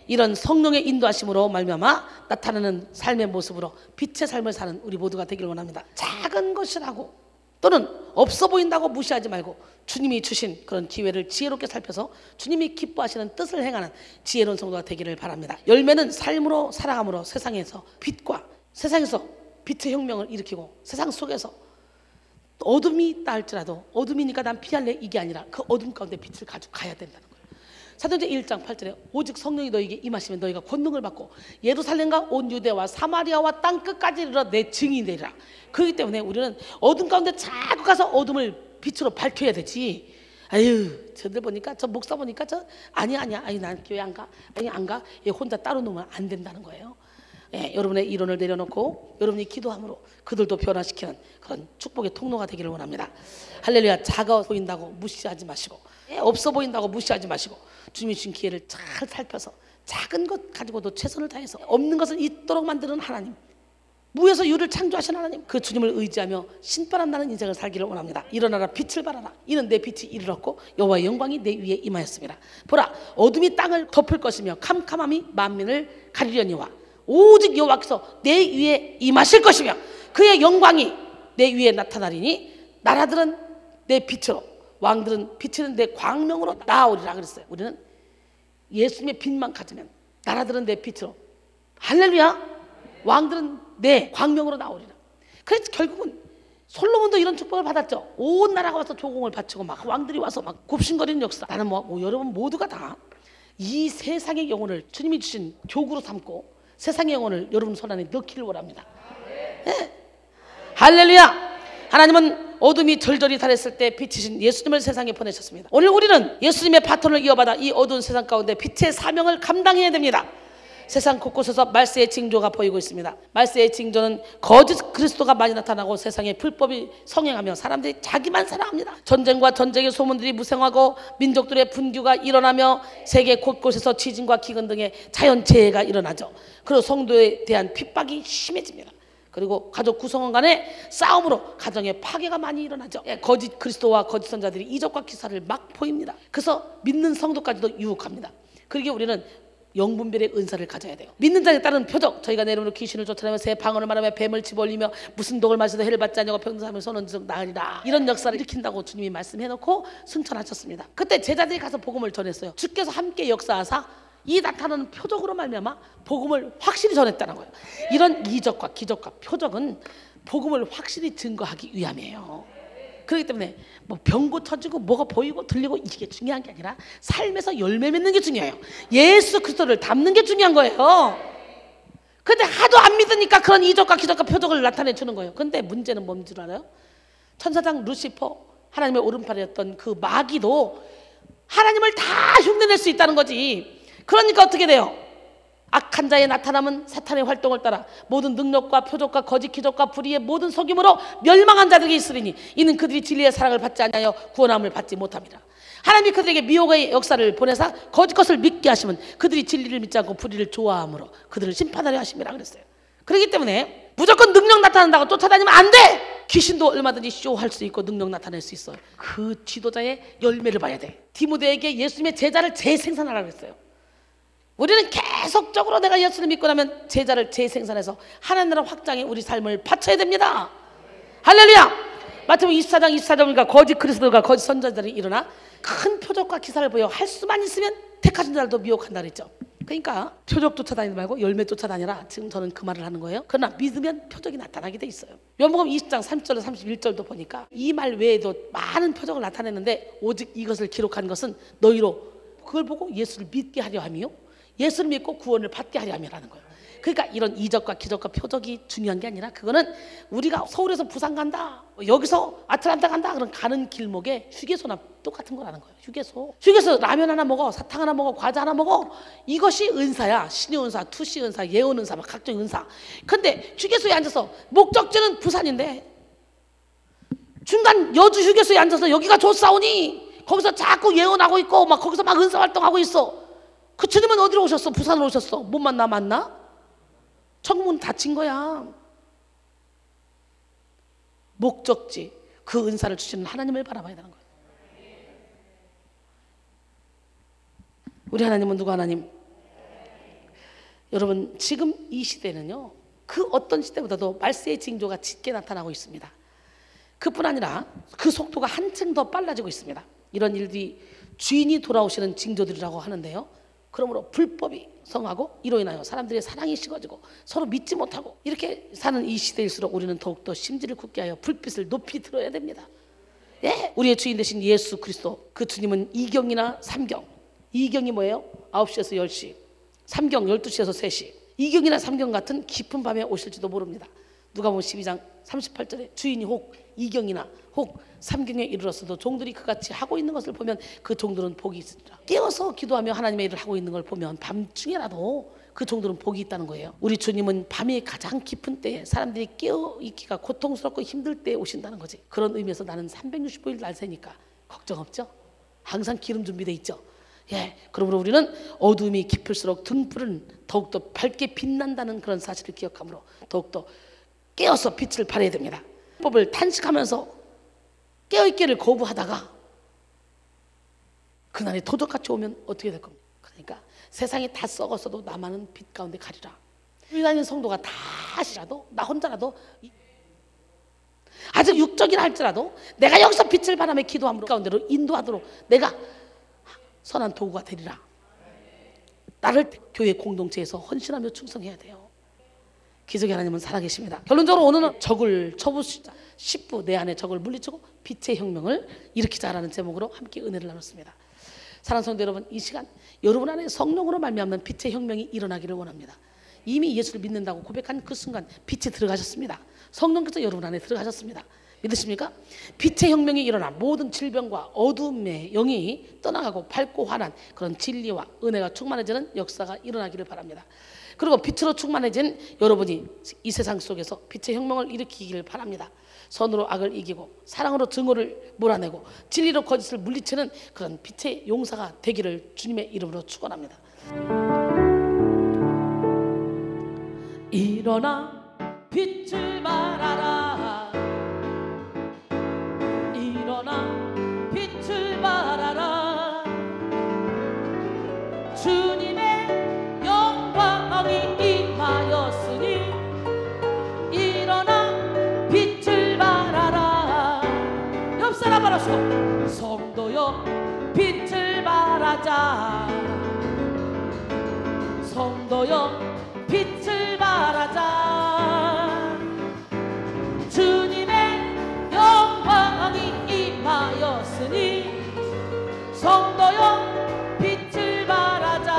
이런 성령의 인도하심으로 말미암아 나타나는 삶의 모습으로 빛의 삶을 사는 우리 모두가 되기를 원합니다. 작은 것이라고 또는 없어 보인다고 무시하지 말고 주님이 주신 그런 기회를 지혜롭게 살펴서 주님이 기뻐하시는 뜻을 행하는 지혜로운 성도가 되기를 바랍니다. 열매는 삶으로 살아감으로 세상에서 빛과, 세상에서 빛의 혁명을 일으키고 세상 속에서 어둠이 있다 할지라도 어둠이니까 난 피할래 이게 아니라 그 어둠 가운데 빛을 가지고 가야 된다는 거예요. 사도행전 1장 8절에 오직 성령이 너에게 임하시면 너희가 권능을 받고 예루살렘과 온 유대와 사마리아와 땅끝까지 이르러 내 증인이 되리라. 그렇기 때문에 우리는 어둠 가운데 자꾸 가서 어둠을 빛으로 밝혀야 되지. 아유 저들 보니까 저 목사 보니까 저 아니야 아니 난 교회 안 가, 아니 안 가, 혼자 따로 놓으면 안 된다는 거예요. 여러분의 이론을 내려놓고 여러분이 기도함으로 그들도 변화시키는 그런 축복의 통로가 되기를 원합니다. 할렐루야. 작아 보인다고 무시하지 마시고 없어 보인다고 무시하지 마시고 주님이 주신 기회를 잘 살펴서 작은 것 가지고도 최선을 다해서 없는 것을 있도록 만드는 하나님, 무에서 유를 창조하신 하나님, 그 주님을 의지하며 신바람 나는 인생을 살기를 원합니다. 일어나라 빛을 발하라. 이는 내 빛이 이르렀고 여호와의 영광이 내 위에 임하였습니다. 보라 어둠이 땅을 덮을 것이며 캄캄함이 만민을 가리려니와 오직 여호와께서 내 위에 임하실 것이며 그의 영광이 내 위에 나타나리니 나라들은 내 빛으로 왕들은 비치는 내 광명으로 나아오리라 그랬어요. 우리는 예수님의 빛만 가지면 나라들은 내 빛으로, 할렐루야, 왕들은 내 광명으로 나오리라. 그래서 결국은 솔로몬도 이런 축복을 받았죠. 온 나라가 와서 조공을 바치고 막 왕들이 와서 막 굽신거리는 역사. 나는 뭐 여러분 모두가 다 이 세상의 영혼을 주님이 주신 교구로 삼고 세상의 영혼을 여러분 손안에 넣기를 원합니다. 네. 할렐루야. 하나님은 어둠이 절절히 달했을 때 빛이신 예수님을 세상에 보내셨습니다. 오늘 우리는 예수님의 바톤을 이어받아 이 어두운 세상 가운데 빛의 사명을 감당해야 됩니다. 세상 곳곳에서 말세의 징조가 보이고 있습니다. 말세의 징조는 거짓 그리스도가 많이 나타나고 세상에 불법이 성행하며 사람들이 자기만 사랑합니다. 전쟁과 전쟁의 소문들이 무성하고 민족들의 분규가 일어나며 세계 곳곳에서 지진과 기근 등의 자연재해가 일어나죠. 그리고 성도에 대한 핍박이 심해집니다. 그리고 가족 구성원 간의 싸움으로 가정의 파괴가 많이 일어나죠. 거짓 그리스도와 거짓 선자들이 이적과 기사를 막 보입니다. 그래서 믿는 성도까지도 유혹합니다. 그러기에 우리는 영분별의 은사를 가져야 돼요. 믿는 자에 따른 표적, 저희가 내 이름으로 귀신을 쫓아내며 새 방언을 말하며 뱀을 집어올리며 무슨 독을 마셔도 해를 받지 아니하고 병든사람을 손은 즉 나으리라, 이런 역사를 일으킨다고 주님이 말씀해놓고 승천하셨습니다. 그때 제자들이 가서 복음을 전했어요. 주께서 함께 역사하사 이 나타나는 표적으로 말미암아 복음을 확실히 전했다는 거예요. 이런 이적과 기적과 표적은 복음을 확실히 증거하기 위함이에요. 그렇기 때문에 뭐 병고 터지고 뭐가 보이고 들리고 이게 중요한 게 아니라 삶에서 열매 맺는 게 중요해요. 예수 그리스도를 닮는 게 중요한 거예요. 근데 하도 안 믿으니까 그런 이적과 기적과 표적을 나타내 주는 거예요. 근데 문제는 뭔 줄 알아요? 천사장 루시퍼, 하나님의 오른팔이었던 그 마귀도 하나님을 다 흉내낼 수 있다는 거지. 그러니까 어떻게 돼요? 악한 자의 나타남은 사탄의 활동을 따라 모든 능력과 표적과 거짓 기적과 불의의 모든 속임으로 멸망한 자들에게 있으리니 이는 그들이 진리의 사랑을 받지 아니하여 구원함을 받지 못합니다. 하나님이 그들에게 미혹의 역사를 보내사 거짓 것을 믿게 하시면 그들이 진리를 믿지 않고 불의를 좋아함으로 그들을 심판하려 하심이라 그랬어요. 그렇기 때문에 무조건 능력 나타난다고 쫓아다니면 안 돼. 귀신도 얼마든지 쇼할 수 있고 능력 나타낼 수 있어요. 그 지도자의 열매를 봐야 돼. 디모데에게 예수님의 제자를 재생산하라고 했어요. 우리는 계속적으로 내가 예수를 믿고 나면 제자를 재생산해서 하나님 나라 확장에 우리 삶을 바쳐야 됩니다. 할렐루야. 마태복음 24장 24절 보니까 거짓 그리스도가 거짓 선자들이 일어나 큰 표적과 기사를 보여 할 수만 있으면 택하신 자들도 미혹한다 그랬죠. 그러니까 표적 쫓아다니지 말고 열매 쫓아다니라. 지금 저는 그 말을 하는 거예요. 그러나 믿으면 표적이 나타나게 돼 있어요. 요한복음 20장 30절로 31절도 보니까 이 말 외에도 많은 표적을 나타내는데 오직 이것을 기록한 것은 너희로 그걸 보고 예수를 믿게 하려 함이요 예수를 믿고 구원을 받게 하려 함이라는 거예요. 그러니까 이런 이적과 기적과 표적이 중요한 게 아니라 그거는 우리가 서울에서 부산 간다, 여기서 아틀란타 간다 그런 가는 길목에 휴게소나 똑같은 거라는 거예요. 휴게소 라면 하나 먹어, 사탕 하나 먹어, 과자 하나 먹어. 이것이 은사야. 신유 은사, 투시 은사, 예언 은사, 막 각종 은사. 근데 휴게소에 앉아서 목적지는 부산인데 중간 여주 휴게소에 앉아서 여기가 좋사오니 거기서 자꾸 예언하고 있고 막 거기서 막 은사 활동하고 있어. 그 주님은 어디로 오셨어? 부산으로 오셨어. 못 만나? 천국문 닫힌 거야. 목적지, 그 은사를 주시는 하나님을 바라봐야 되는 거예요. 우리 하나님은 누구 하나님? 여러분 지금 이 시대는요 그 어떤 시대보다도 말세의 징조가 짙게 나타나고 있습니다. 그뿐 아니라 그 속도가 한층 더 빨라지고 있습니다. 이런 일들이 주인이 돌아오시는 징조들이라고 하는데요, 그러므로 불법이 성하고 이로 인하여 사람들의 사랑이 식어지고 서로 믿지 못하고 이렇게 사는 이 시대일수록 우리는 더욱더 심지를 굳게 하여 불빛을 높이 들어야 됩니다. 예, 우리의 주인 되신 예수 그리스도, 그 주님은 이경이나 삼경, 이경이 뭐예요? 9시에서 10시, 삼경 12시에서 3시, 이경이나 삼경 같은 깊은 밤에 오실지도 모릅니다. 누가복음 12장 38절에 주인이 혹 이경이나 혹 삼경에 이르렀어도 종들이 그같이 하고 있는 것을 보면 그 종들은 복이 있으리라. 깨어서 기도하며 하나님의 일을 하고 있는 걸 보면 밤중에라도 그 종들은 복이 있다는 거예요. 우리 주님은 밤이 가장 깊은 때에 사람들이 깨어있기가 고통스럽고 힘들 때에 오신다는 거지. 그런 의미에서 나는 365일 날 새니까 걱정 없죠? 항상 기름 준비돼 있죠? 예, 그러므로 우리는 어둠이 깊을수록 등불은 더욱더 밝게 빛난다는 그런 사실을 기억하므로 더욱더 깨어서 빛을 발해야 됩니다. 법을 탄식하면서 깨어있기를 거부하다가 그날이 도적같이 오면 어떻게 될 겁니까? 그러니까 세상이 다 썩었어도 나만은 빛 가운데 가리라. 여기 다니는 성도가 다 하시라도 나 혼자라도 아주 육적이라 할지라도 내가 여기서 빛을 발하며 기도함으로 가운데로 인도하도록 내가 선한 도구가 되리라. 나를 교회 공동체에서 헌신하며 충성해야 돼요. 기적의 하나님은 살아계십니다. 결론적으로 오늘은 적을 쳐부수자, 10부 내 안에 적을 물리치고 빛의 혁명을 일으키자라는 제목으로 함께 은혜를 나눴습니다. 사랑하는 성도 여러분, 이 시간 여러분 안에 성령으로 말미암는 빛의 혁명이 일어나기를 원합니다. 이미 예수를 믿는다고 고백한 그 순간 빛이 들어가셨습니다. 성령께서 여러분 안에 들어가셨습니다. 믿으십니까? 빛의 혁명이 일어나 모든 질병과 어둠의 영이 떠나가고 밝고 환한 그런 진리와 은혜가 충만해지는 역사가 일어나기를 바랍니다. 그리고 빛으로 충만해진 여러분이 이 세상 속에서 빛의 혁명을 일으키기를 바랍니다. 선으로 악을 이기고 사랑으로 증오를 몰아내고 진리로 거짓을 물리치는 그런 빛의 용사가 되기를 주님의 이름으로 축원합니다. 일어나 빛을 발하라. 일어나 빛을 발하라. 주님의 영광이 임하였으니 일어나 빛을 발하라. 옆 사람 바라시고 성도여 빛을 발하자. 성도여 빛을 발하자. 주님의 영광이 임하였으니 성도여 빛을 발하자.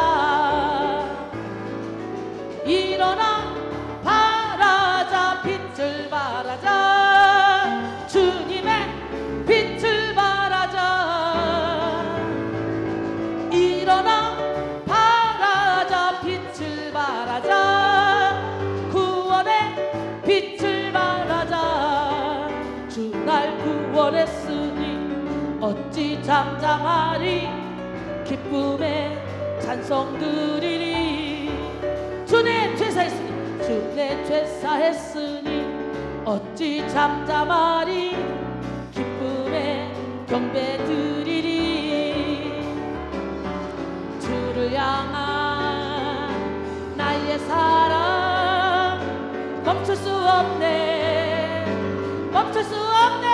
일어나 발하자. 빛을 발하자. 주님의 빛을 발하자. 일어나 발하자. 빛을 발하자. 구원의 빛을 발하자. 주 날 구원했으니 어찌 잠잠하리. 기쁨에 찬송 드리리. 주 내 죄사했으니 주 내 죄사했으니 어찌 잠잠하리. 기쁨에 경배 드리리. 주를 향한 나의 사랑 멈출 수 없네. 멈출 수 없네.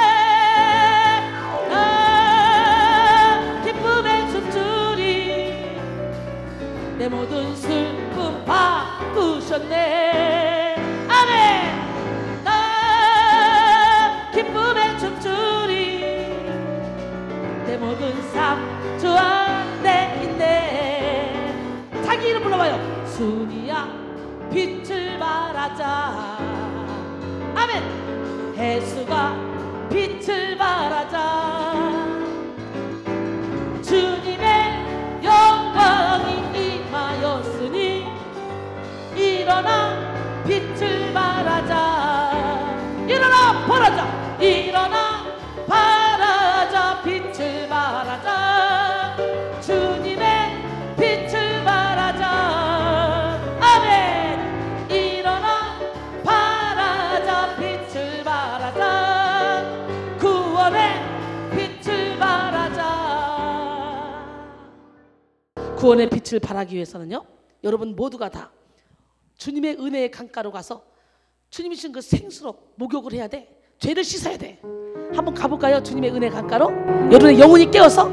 나 기쁨에 춤추리. 내 모든 슬픔 바꾸셨네. 아멘. 나 기쁨에 춤추리. 내 모든 삶 주 안에 있네. 자기 이름 불러봐요. 순이야 빛을 발하자. 아멘. 예수가 빛을 발하자. 주님의 영광이 임하였으니 일어나 빛을 발하자. 일어나 발하자. 일어나 발하자. 빛을 발하자. 주님의 빛을 발하자. 아멘. 일어나 발하자. 빛을 발하자. 구원의 빛을 발하자. 구원의 빛을 발하기 위해서는요, 여러분 모두가 다 주님의 은혜의 강가로 가서 주님이 주신 그 생수로 목욕을 해야 돼. 죄를 씻어야 돼. 한번 가볼까요? 주님의 은혜 강가로. 여러분의 영혼이 깨어서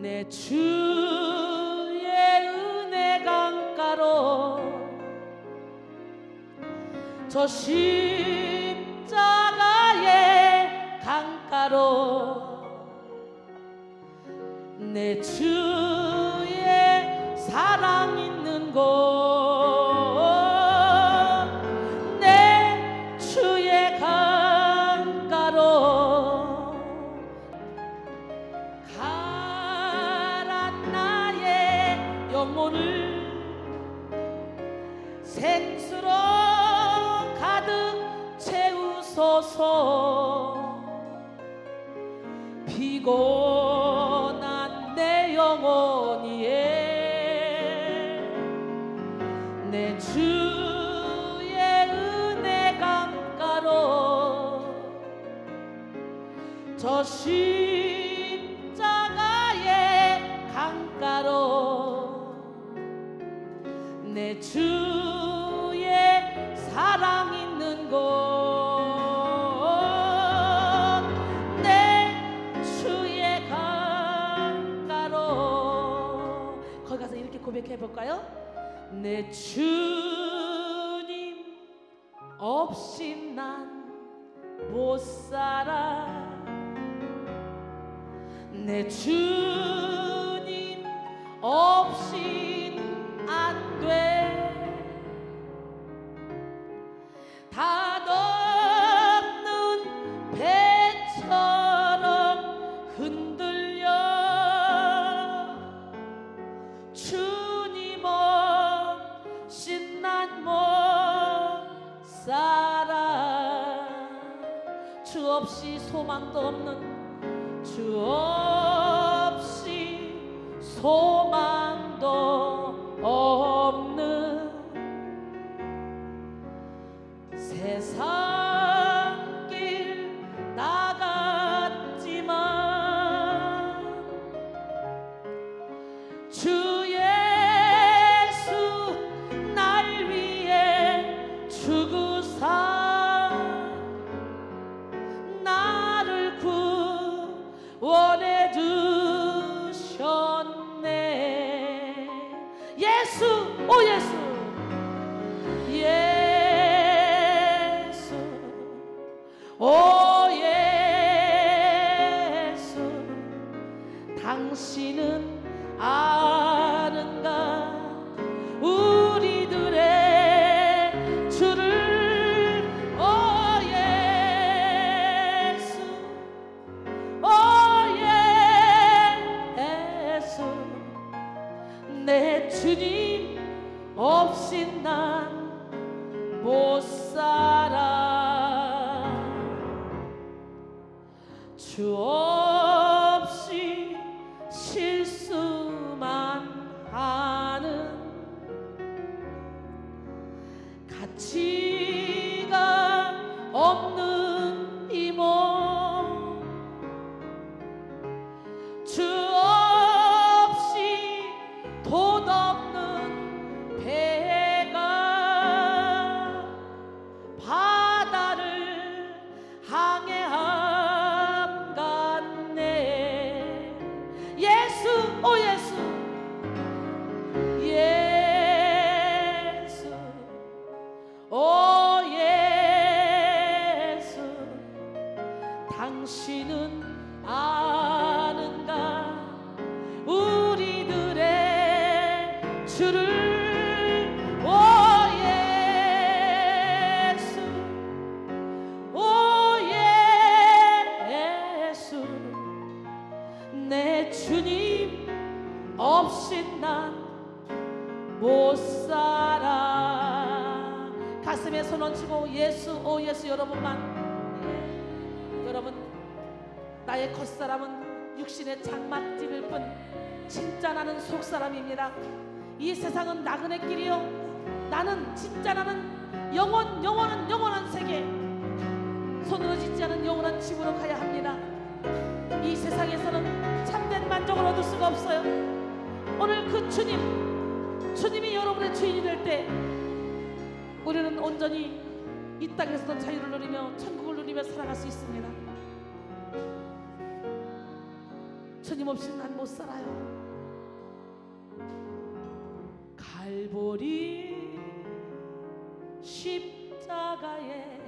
내 주의 은혜 강가로, 저 십자가의 강가로, 내 주의 사랑 있는 곳, 내 주의 강가로 가란 나의 영혼을 생수로 가득 채우소서. 피곤한 내 영혼이에 내 주의 은혜 강가로, 저 십자가의 강가로, 내 주의 사랑 있는 곳, 내 주의 강가로. 거기 가서 이렇게 고백해 볼까요? 내 주님 없이 난 못 살아. 내 주님 없인 안 돼. 다 없는
주 없이 소망도 없는, 주 없이 소망도 없는 세상 길 나갔지만 주 예수 날 위해 죽으사 나를 구원해 주셨네. 예수, 오 예수, 예수, 오 예수, 당신은 아는가 우리들의 주를. 오 예수, 오 예수, 내 주님 없이 난 못 살아. 주 없이 실수만 하는 가치가 없는 이 몸, 주 없이 돛없는 배가 바다를 항해함 같네. 예수, 오 예수, 예수, 오 예수, 당신은 아는가 우리들의 주를. 오 예수, 오 예수, 내 주님 없이 난 못 살아. 가슴에 손 얹히고 예수, 오 예수. 여러분, 나의 겉사람은 육신의 장맛집일 뿐 진짜 나는 속사람입니다. 이 세상은 나그네 길이요, 나는 진짜 나는 영원한 세계, 손으로 짓지 않은 영원한 집으로 가야 합니다. 이 세상에서는 참된 만족을 얻을 수가 없어요. 오늘 그 주님이 여러분의 주인이 될 때 우리는 온전히 이 땅에서도 자유를 누리며 천국을 누리며 살아갈 수 있습니다. 주님 없이 난 못 살아요. 갈보리 십자가에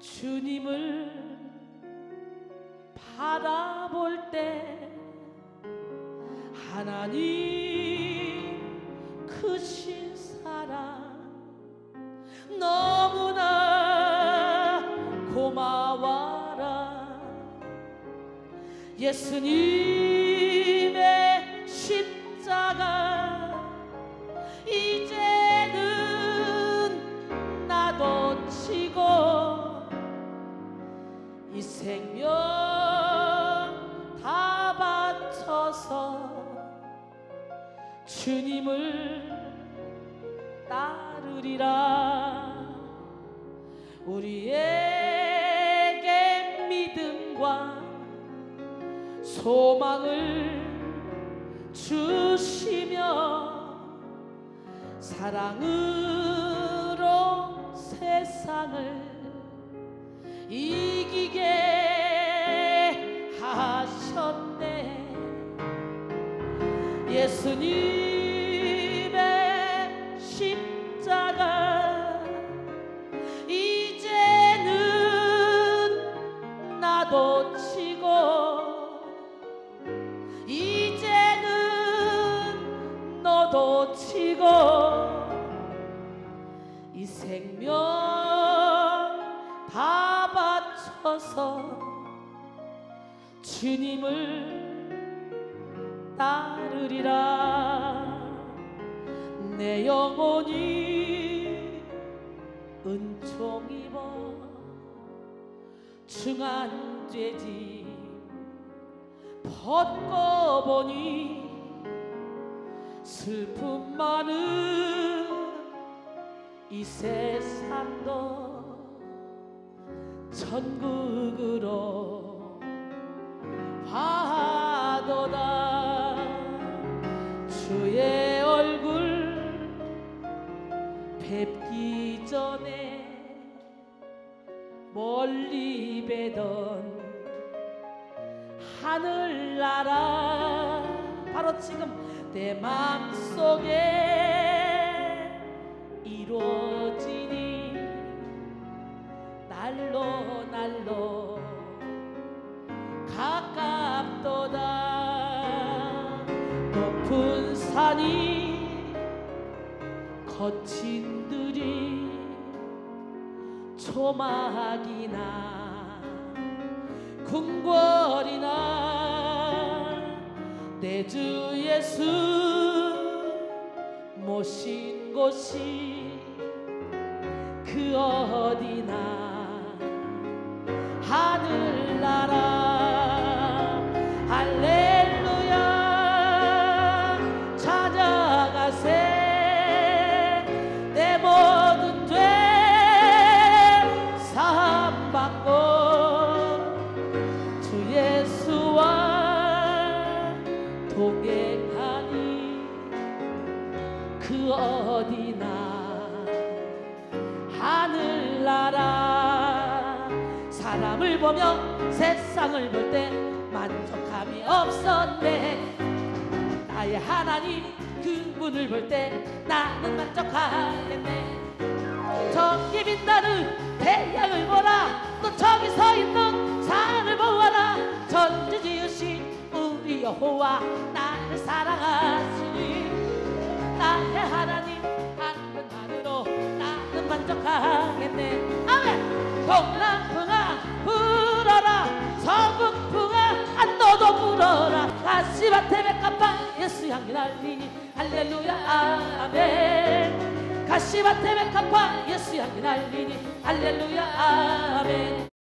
주님을 바라볼 때 하나님 크신 사랑 너무나 고마워라. 예수님의 십자가 이제는 나도 치고 이 생명 다 바쳐서 주님을 따르리라. 우리에게 믿음과 소망을 주시며 사랑으로 세상을 이기게 하셨네. 예수님의 십자가 이제는 나도 치고 이제는 너도 치고 이 생명 다 바쳐서 주님을 따르리라. 내 영혼이 은총 입어 중한 죄지 벗고 보니 슬픔 많은 이 세상도 천국으로 봐도다. 주의 얼굴 뵙기 전에 멀리 뵈던 하늘나라 바로 지금 내 맘속에 이루어지니 날로 날로 가깝도다. 높은 산이 거친 들이 초막이나 궁궐이나 내 주 예수 모신 곳이 그 어디나 하늘나라 할렐루야 찾아가세 내 모든 죄 사함받고 주 예수와 동행하니 그 어디나 하늘나라. 사람을 보며 세상을 볼 때 만족함이 없었네. 나의 하나님 그분을 볼 때 나는 만족하겠네. 저기 빛나는 태양을 보라 또 저기 서 있는 산을 보아라. 천지 지으신 우리 여호와 나를 사랑하시니 나의 하나님 하늘만으로 나는 만족하겠네. 아멘. 동남풍아 불어라 서북풍아 너도 불어라. 가시밭에 백합화 예수 향기 날리니 할렐루야 아멘. 가시밭에 백합화 예수 향기 날리니 할렐루야 아멘.